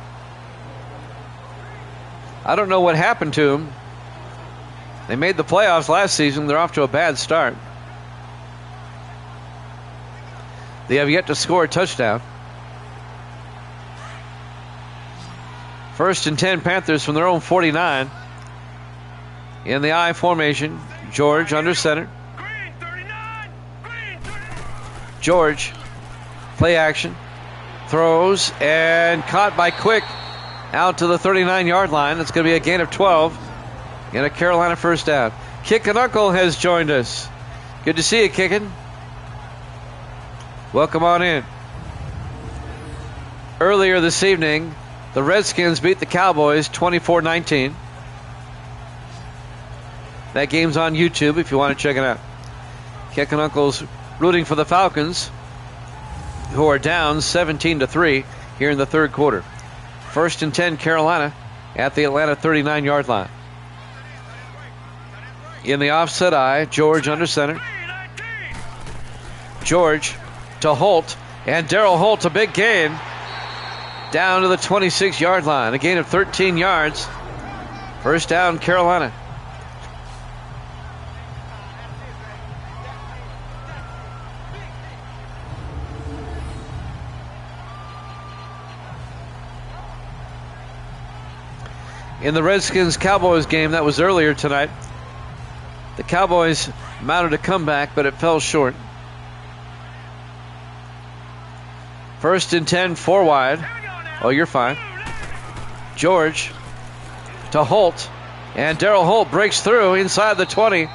I don't know what happened to them. They made the playoffs last season. They're off to a bad start. They have yet to score a touchdown. 1st and 10 Panthers from their own 49. In the I formation, George under center. George, play action, throws, and caught by Quick out to the 39-yard line. It's going to be a gain of 12 and a Carolina first down. Kick and Uncle has joined us. Good to see you, Kickin'. Welcome on in. Earlier this evening, the Redskins beat the Cowboys 24-19. That game's on YouTube if you want to check it out. Kick and Uncle's rooting for the Falcons, who are down 17-3 here in the third quarter. 1st and 10, Carolina at the Atlanta 39-yard line. In the offset I, George under center. George to Holt, and Darryl Holt, a big gain down to the 26-yard line. A gain of 13 yards. First down, Carolina. In the Redskins-Cowboys game that was earlier tonight, the Cowboys mounted a comeback, but it fell short. 1st and 10, 4 wide. Oh, you're fine. George to Holt, and Darryl Holt breaks through inside the 20,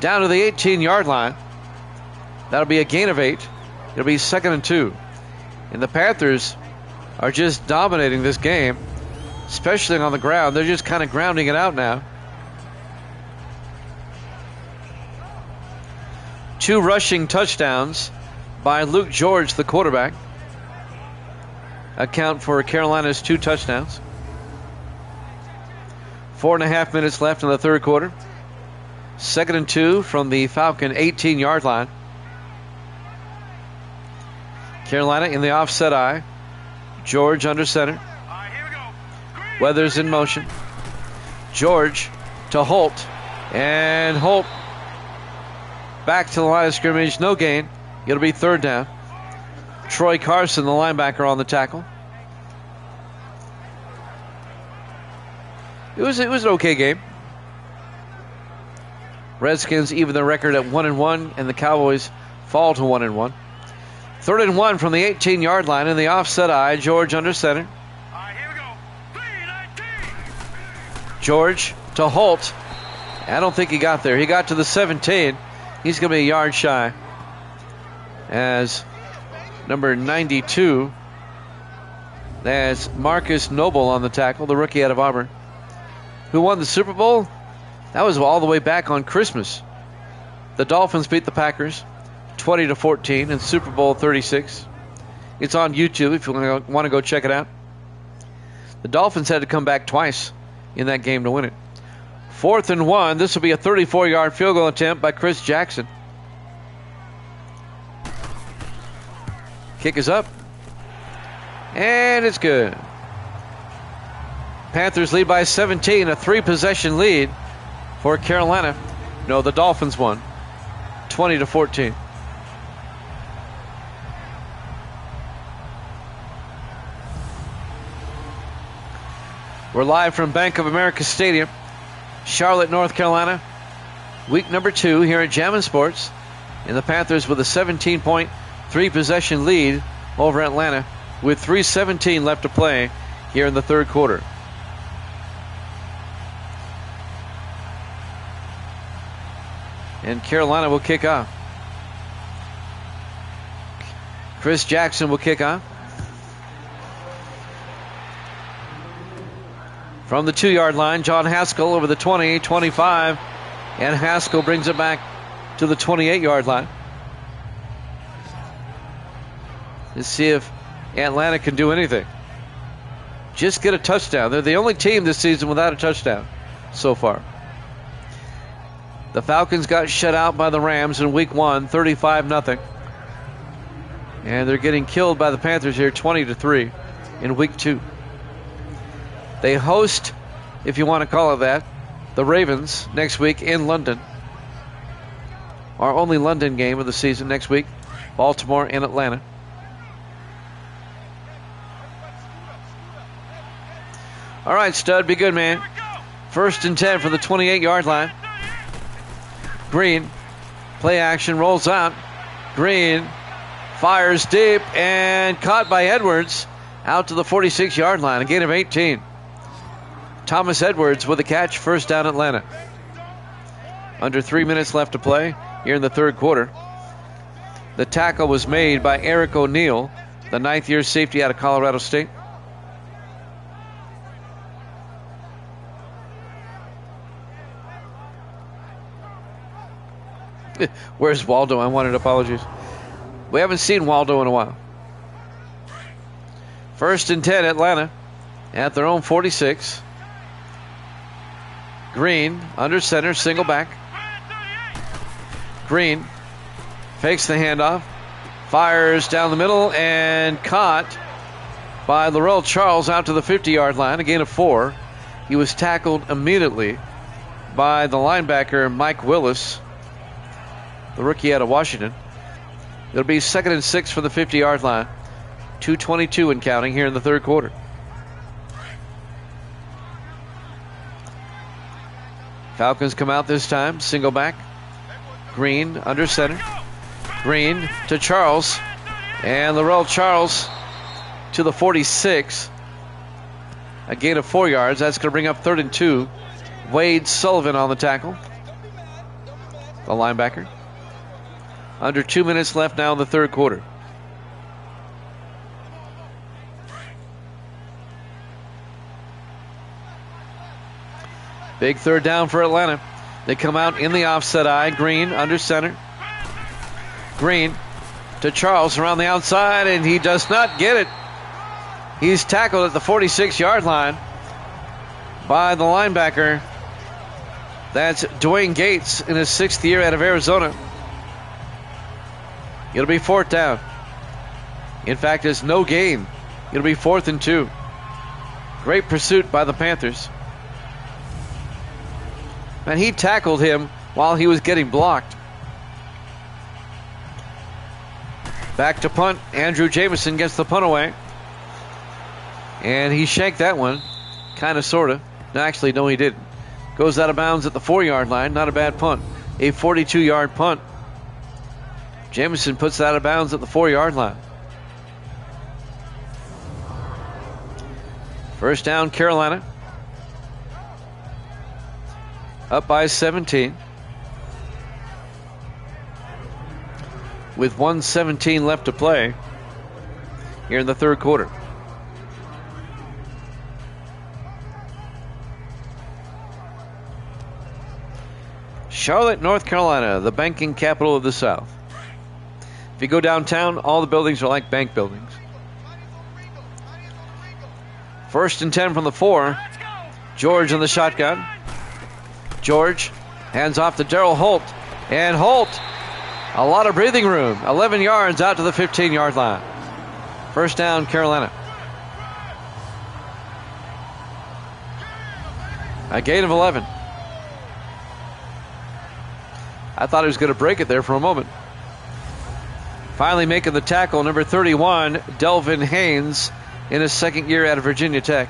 down to the 18-yard line. That'll be a gain of 8. It'll be 2nd and 2. And the Panthers are just dominating this game, especially on the ground. They're just kind of grounding it out now. 2 rushing touchdowns by Luke George, the quarterback, account for Carolina's 2 touchdowns. 4.5 minutes left in the third quarter. 2nd and 2 from the Falcon 18-yard line. Carolina in the offset I. George under center. Weathers in motion. George to Holt, and Holt back to the line of scrimmage. No gain. It'll be 3rd down. Troy Carson, the linebacker, on the tackle. It was an okay game. Redskins even their record at 1-1, and the Cowboys fall to 1-1. 3rd and 1 from the 18-yard line in the offset I. George under center. George to Holt. I don't think he got there. He got to the 17. He's going to be a yard shy, as number 92, that's Marcus Noble on the tackle, the rookie out of Auburn. Who won the Super Bowl? That was all the way back on Christmas. The Dolphins beat the Packers 20-14 in Super Bowl 36. It's on YouTube if you want to go check it out. The Dolphins had to come back twice in that game to win it. 4th and 1. This will be a 34-yard field goal attempt by Chris Jackson. Kick is up, and it's good. Panthers lead by 17, a 3-possession lead for Carolina. No, the Dolphins won 20-14. We're live from Bank of America Stadium, Charlotte, North Carolina. Week number 2 here at Jammin' Sports. And the Panthers with a 17-point 3-possession lead over Atlanta with 3:17 left to play here in the third quarter. And Carolina will kick off. Chris Jackson will kick off. From the 2-yard line, John Haskell over the 20, 25, and Haskell brings it back to the 28-yard line. Let's see if Atlanta can do anything. Just get a touchdown. They're the only team this season without a touchdown so far. The Falcons got shut out by the Rams in week 1, 35-0. And they're getting killed by the Panthers here 20-3 in week 2. They host, if you want to call it that, the Ravens next week in London. Our only London game of the season next week. Baltimore and Atlanta. All right, Stud, be good, man. First and 10 from the 28-yard line. Green, play action, rolls out. Green fires deep and caught by Edwards out to the 46-yard line. A gain of 18. Thomas Edwards with a catch, first down Atlanta. Under 3 minutes left to play here in the third quarter. The tackle was made by Eric O'Neill, the ninth-year safety out of Colorado State. Where's Waldo? I wanted apologies. We haven't seen Waldo in a while. First and 10, Atlanta at their own 46. Green under center, single back. Green fakes the handoff, fires down the middle, and caught by Laurel Charles out to the 50-yard line, a gain of 4. He was tackled immediately by the linebacker Mike Willis, the rookie out of Washington. It'll be 2nd and 6 from the 50-yard line. 2:22 and counting here in the third quarter. Falcons come out this time, single back. Green under center. Green to Charles. And Laurel Charles to the 46. A gain of 4 yards. That's going to bring up 3rd and 2. Wade Sullivan on the tackle, the linebacker. Under 2 minutes left now in the third quarter. Big third down for Atlanta. They come out in the offset eye. Green under center. Green to Charles around the outside, and he does not get it. He's tackled at the 46-yard line by the linebacker. That's Dwayne Gates in his 6th year out of Arizona. It'll be 4th down. In fact, it's no gain. It'll be 4th and 2. Great pursuit by the Panthers. And he tackled him while he was getting blocked. Back to punt. Andrew Jamison gets the punt away. And he shanked that one. Kind of, sort of. No, actually, no, he didn't. Goes out of bounds at the 4-yard line. Not a bad punt. A 42-yard punt. Jamison puts it out of bounds at the 4-yard line. First down, Carolina. Up by 17. With 1:17 left to play here in the third quarter. Charlotte, North Carolina, the banking capital of the South. If you go downtown, all the buildings are like bank buildings. First and 10 from the 4. George in the shotgun. George hands off to Darryl Holt. And Holt, a lot of breathing room. 11 yards out to the 15-yard line. First down, Carolina. A gain of 11. I thought he was going to break it there for a moment. Finally making the tackle, number 31, Delvin Haynes, in his 2nd year out of Virginia Tech.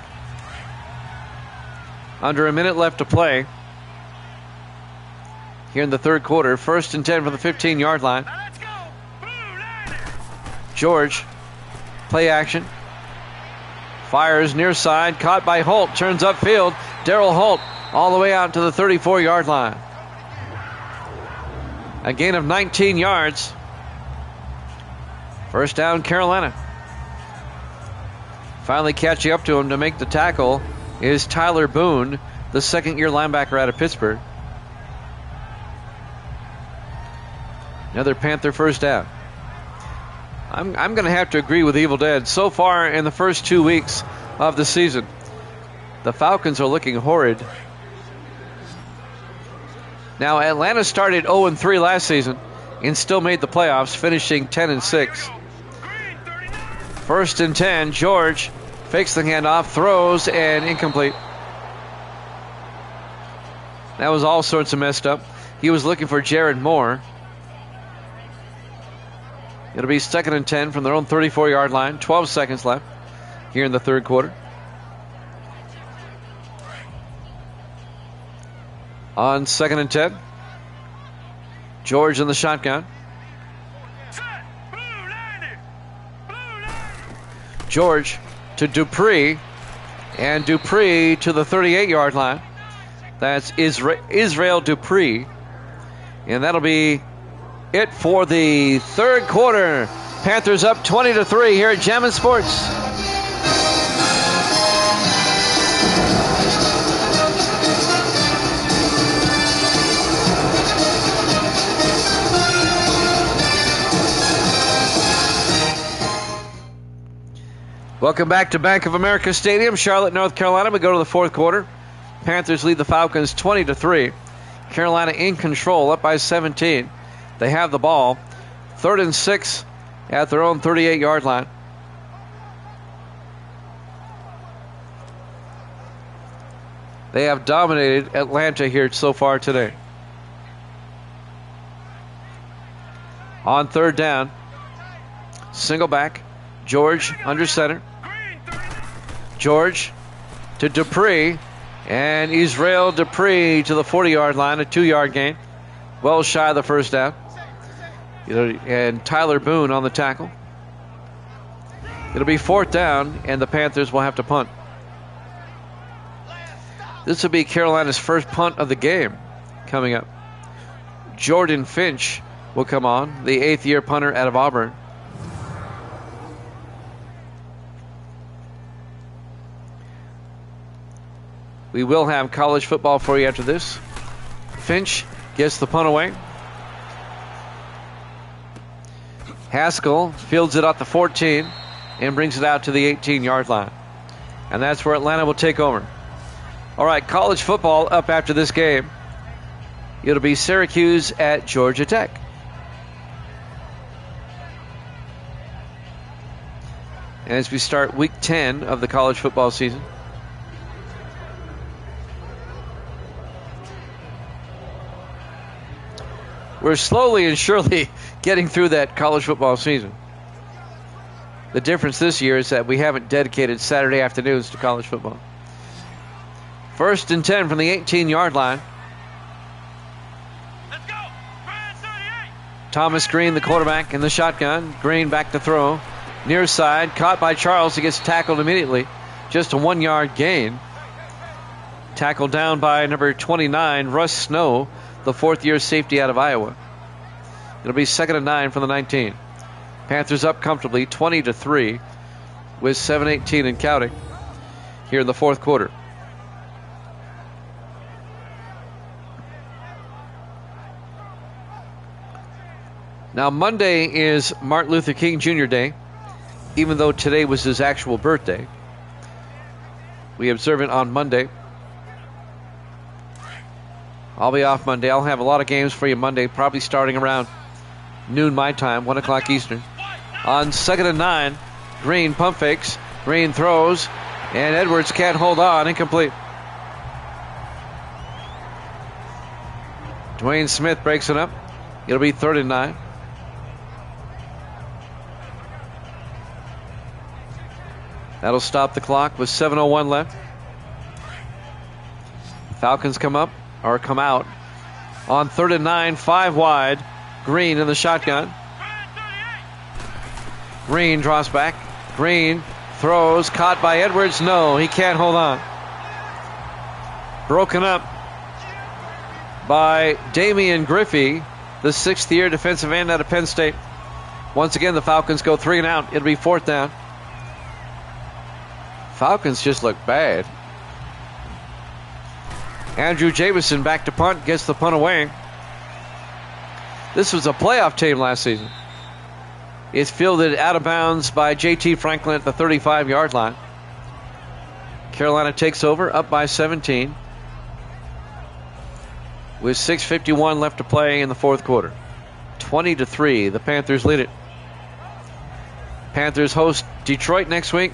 Under a minute left to play here in the third quarter. First and 10 from the 15-yard line. George, play action. Fires near side, caught by Holt, turns upfield. Darryl Holt all the way out to the 34-yard line. A gain of 19 yards. First down, Carolina. Finally catching up to him to make the tackle is Tyler Boone, the 2nd-year linebacker out of Pittsburgh. Another Panther first down. I'm going to have to agree with Evil Dead. So far in the first 2 weeks of the season, the Falcons are looking horrid. Now, Atlanta started 0-3 last season and still made the playoffs, finishing 10-6. First and 10, George fakes the handoff, throws, and incomplete. That was all sorts of messed up. He was looking for Jared Moore. It'll be 2nd and 10 from their own 34-yard line. 12 seconds left here in the third quarter. On 2nd and 10. George in the shotgun. George to Dupree. And Dupree to the 38-yard line. That's Israel Dupree. And that'll be it for the third quarter. Panthers up 20-3 here at Jammin' Sports. Welcome back to Bank of America Stadium, Charlotte, North Carolina. We go to the fourth quarter. Panthers lead the Falcons 20-3. Carolina in control, up by 17. They have the ball. 3rd and 6 at their own 38-yard line. They have dominated Atlanta here so far today. On 3rd down, single back, George under center. George to Dupree, and Israel Dupree to the 40-yard line, a 2-yard gain. Well shy of the first down. And Tyler Boone on the tackle. It'll be 4th down, and the Panthers will have to punt. This will be Carolina's first punt of the game coming up. Jordan Finch will come on, the 8th-year punter out of Auburn. We will have college football for you after this. Finch gets the punt away. Haskell fields it at the 14 and brings it out to the 18-yard line. And that's where Atlanta will take over. All right, college football up after this game. It'll be Syracuse at Georgia Tech. And as we start week 10 of the college football season. We're slowly and surely getting through that college football season. The difference this year is that we haven't dedicated Saturday afternoons to college football. 1st and 10 from the 18-yard line. Let's go. Thomas Green, the quarterback, in the shotgun. Green back to throw. Near side, caught by Charles. He gets tackled immediately. Just a 1-yard gain. Tackled down by number 29, Russ Snow, the 4th-year safety out of Iowa. It'll be 2nd and 9 from the 19. Panthers up comfortably 20-3 with 7:18 and counting here in the fourth quarter. Now Monday is Martin Luther King Jr. Day, even though today was his actual birthday. We observe it on Monday. I'll be off Monday. I'll have a lot of games for you Monday, probably starting around noon my time, 1 o'clock Eastern. On 2nd and 9, Green pump fakes. Green throws, and Edwards can't hold on. Incomplete. Dwayne Smith breaks it up. It'll be 3rd and 9. That'll stop the clock with 7:01 left. Falcons come out on 3rd and 9, 5 wide. Green in the shotgun. Green draws back. Green throws, caught by Edwards. No, he can't hold on. Broken up by Damian Griffey, the 6th-year defensive end out of Penn State. Once again, the Falcons go 3 and out. It'll be 4th down. Falcons just look bad. Andrew Jamison back to punt, gets the punt away. This was a playoff team last season. It's fielded out of bounds by J.T. Franklin at the 35-yard line. Carolina takes over, up by 17. With 6:51 left to play in the fourth quarter. 20-3, the Panthers lead it. Panthers host Detroit next week.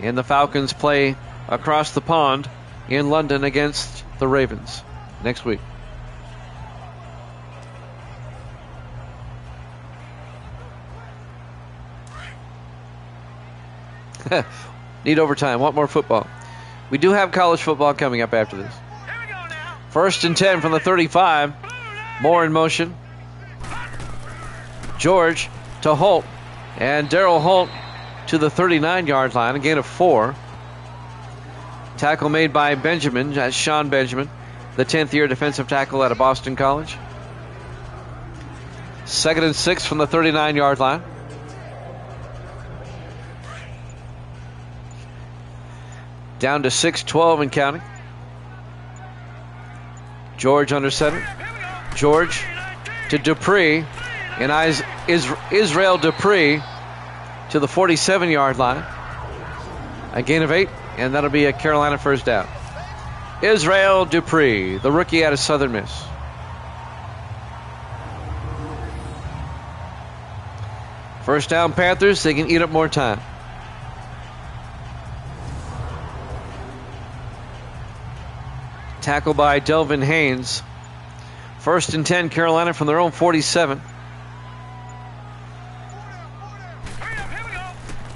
And the Falcons play across the pond in London against the Ravens next week. Need overtime. Want more football. We do have college football coming up after this. First and 10 from the 35. Moore in motion. George to Holt. And Darryl Holt to the 39-yard line, a gain of 4. Tackle made by Benjamin. That's Sean Benjamin, the 10th-year defensive tackle out of Boston College. 2nd and 6 from the 39-yard line. Down to 6:12 and counting. George under center. George to Dupree. And Israel Dupree to the 47-yard line. A gain of 8, and that'll be a Carolina first down. Israel Dupree, the rookie out of Southern Miss. First down, Panthers. They can eat up more time. Tackle by Delvin Haynes. First and 10, Carolina from their own 47.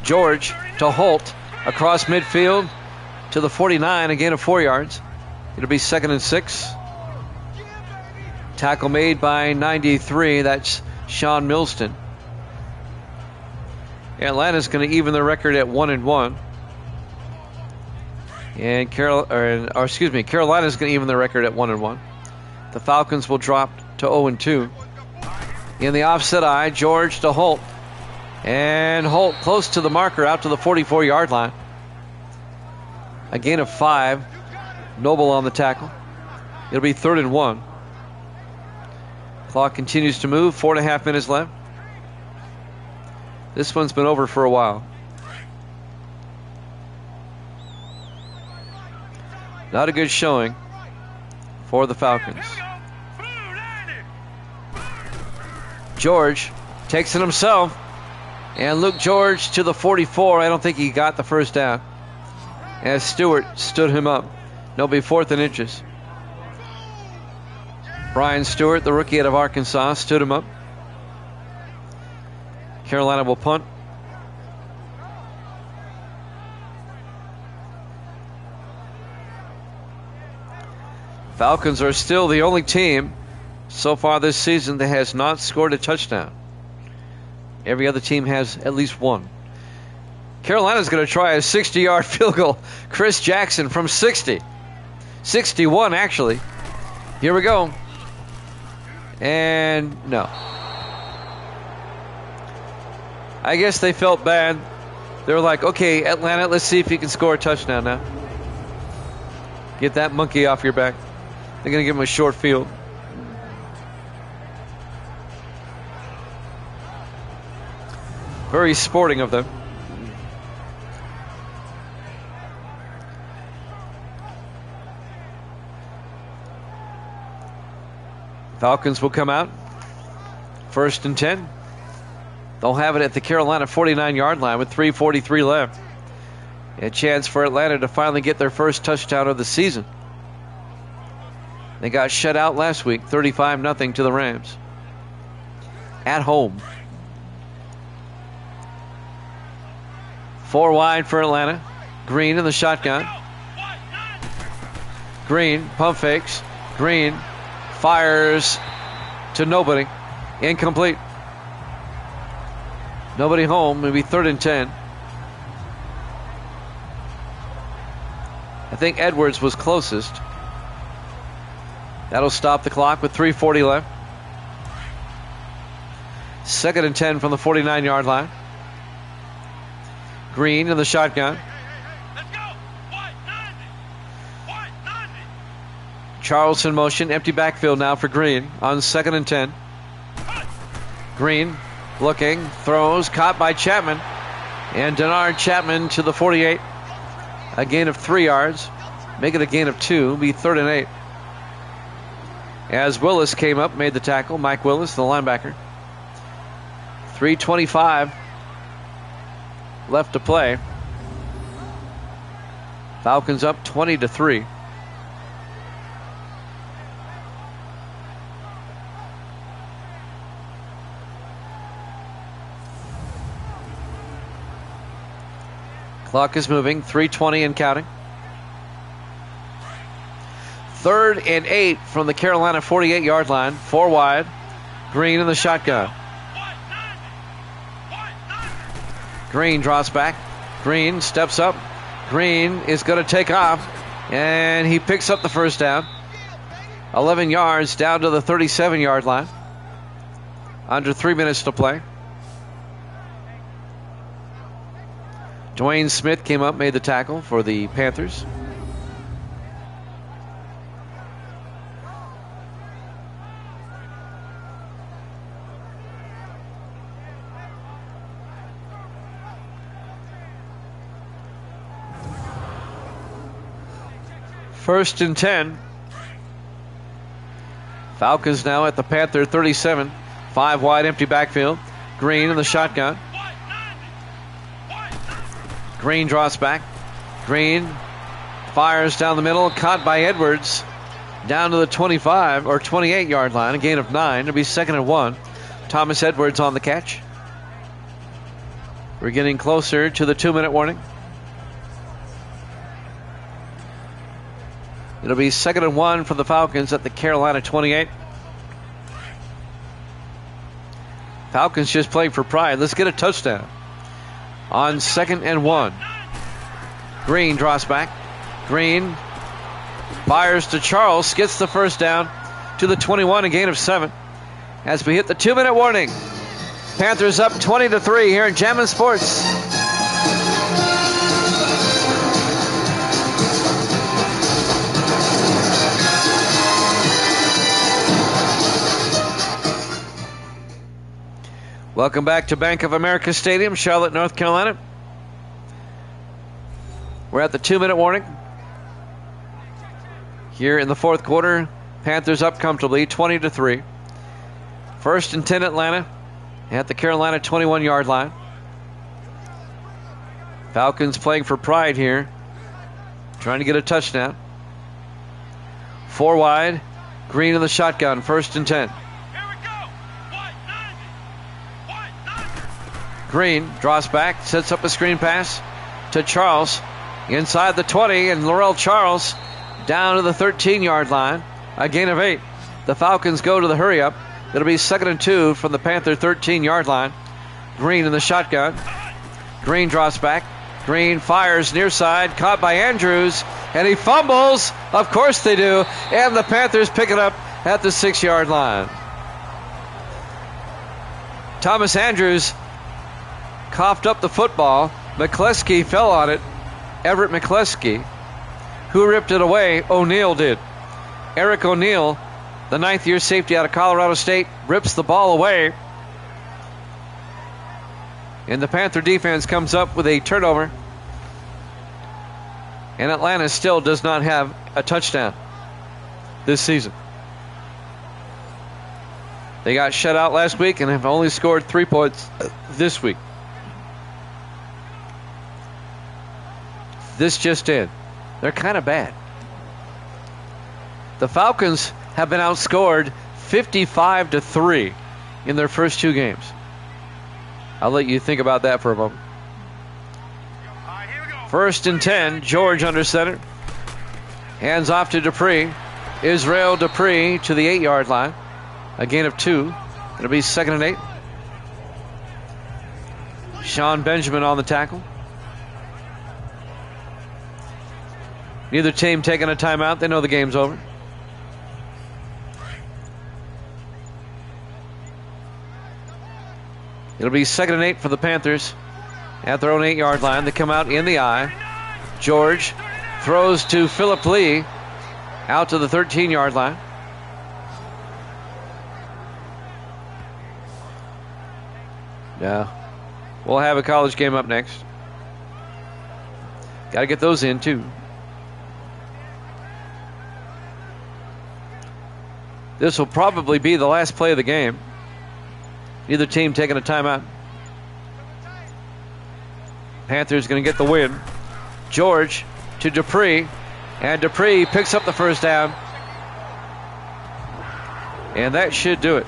George to Holt across midfield to the 49, a gain of 4 yards. It'll be 2nd and 6. Tackle made by 93. That's Sean Milston. Atlanta's going to even their record at 1-1. And Carolina's going to even their record at 1-1. The Falcons will drop to 0-2. In the offset eye, George to Holt. And Holt close to the marker, out to the 44-yard line. A gain of 5. Noble on the tackle. It'll be 3rd and 1. Clock continues to move. 4.5 minutes left. This one's been over for a while. Not a good showing for the Falcons. George takes it himself. And Luke George to the 44. I don't think he got the first down, as Stewart stood him up. It'll be 4th and inches. Brian Stewart, the rookie out of Arkansas, stood him up. Carolina will punt. Falcons are still the only team so far this season that has not scored a touchdown. Every other team has at least one. Carolina's going to try a 60-yard field goal. Chris Jackson from 60. 61, actually. Here we go. And no. I guess they felt bad. They were like, okay, Atlanta, let's see if you can score a touchdown now. Get that monkey off your back. They're going to give him a short field. Very sporting of them. Falcons will come out. 1st and 10. They'll have it at the Carolina 49-yard line with 3:43 left. A chance for Atlanta to finally get their first touchdown of the season. They got shut out last week, 35-0 to the Rams. At home. 4 wide for Atlanta. Green in the shotgun. Green pump fakes. Green fires to nobody. Incomplete. Nobody home. Maybe 3rd and 10. I think Edwards was closest. That'll stop the clock with 3:40 left. 2nd and 10 from the 49-yard line. Green in the shotgun. Charles in motion. Empty backfield now for Green on 2nd and 10. Green looking, throws, caught by Chapman. And Denard Chapman to the 48. A gain of 3 yards. Make it a gain of 2. Be 3rd and 8. As Willis came up, made the tackle. Mike Willis, the linebacker. 3:25 left to play. Falcons up 20-3. Clock is moving. 3:20 and counting. 3rd and 8 from the Carolina 48-yard line. 4 wide. Green in the shotgun. Green draws back. Green steps up. Green is going to take off, and he picks up the first down. 11 yards down to the 37-yard line. Under 3 minutes to play. Dwayne Smith came up, made the tackle for the Panthers. First and 10. Falcons now at the Panther 37. 5 wide, empty backfield. Green in the shotgun. Green draws back. Green fires down the middle. Caught by Edwards. Down to the 25 or 28-yard line. A gain of 9. It'll be 2nd and 1. Thomas Edwards on the catch. We're getting closer to the 2-minute warning. It'll be 2nd and 1 for the Falcons at the Carolina 28. Falcons just playing for pride. Let's get a touchdown. On 2nd and 1. Green draws back. Green fires to Charles. Gets the first down to the 21. A gain of 7. As we hit the 2-minute warning. Panthers up 20-3 here in Jammin' Sports. Welcome back to Bank of America Stadium, Charlotte, North Carolina. We're at the 2-minute warning. Here in the 4th quarter, Panthers up comfortably, 20-3. 1st and 10 Atlanta at the Carolina 21-yard line. Falcons playing for pride here, trying to get a touchdown. 4 wide, Green in the shotgun, 1st and 10. Green draws back, sets up a screen pass to Charles inside the 20, and Laurel Charles down to the 13-yard line. A gain of 8. The Falcons go to the hurry up. It'll be 2nd and 2 from the Panther 13-yard line. Green in the shotgun. Green draws back. Green fires near side, caught by Andrews, and he fumbles. Of course they do. And the Panthers pick it up at the 6-yard line. Thomas Andrews coughed up the football. McCleskey fell on it. Everett McCleskey. Who ripped it away? O'Neal did. Eric O'Neal, the 9th-year safety out of Colorado State, rips the ball away. And the Panther defense comes up with a turnover. And Atlanta still does not have a touchdown this season. They got shut out last week and have only scored 3 points this week. This just in. They're kind of bad. The Falcons have been outscored 55-3 in their first 2 games. I'll let you think about that for a moment. 1st and 10, George under center. Hands off to Dupree. Israel Dupree to the 8-yard line. A gain of 2. It'll be 2nd and 8. Sean Benjamin on the tackle. Neither team taking a timeout. They know the game's over. It'll be 2nd and 8 for the Panthers at their own 8-yard line. They come out in the eye. George throws to Phillip Lee out to the 13-yard line. Yeah, we'll have a college game up next. Got to get those in too. This will probably be the last play of the game. Neither team taking a timeout. Panthers going to get the win. George to Dupree. And Dupree picks up the first down. And that should do it.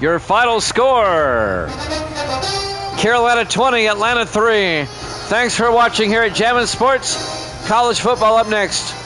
Your final score. Carolina 20, Atlanta 3. Thanks for watching here at Jammin' Sports. College football up next.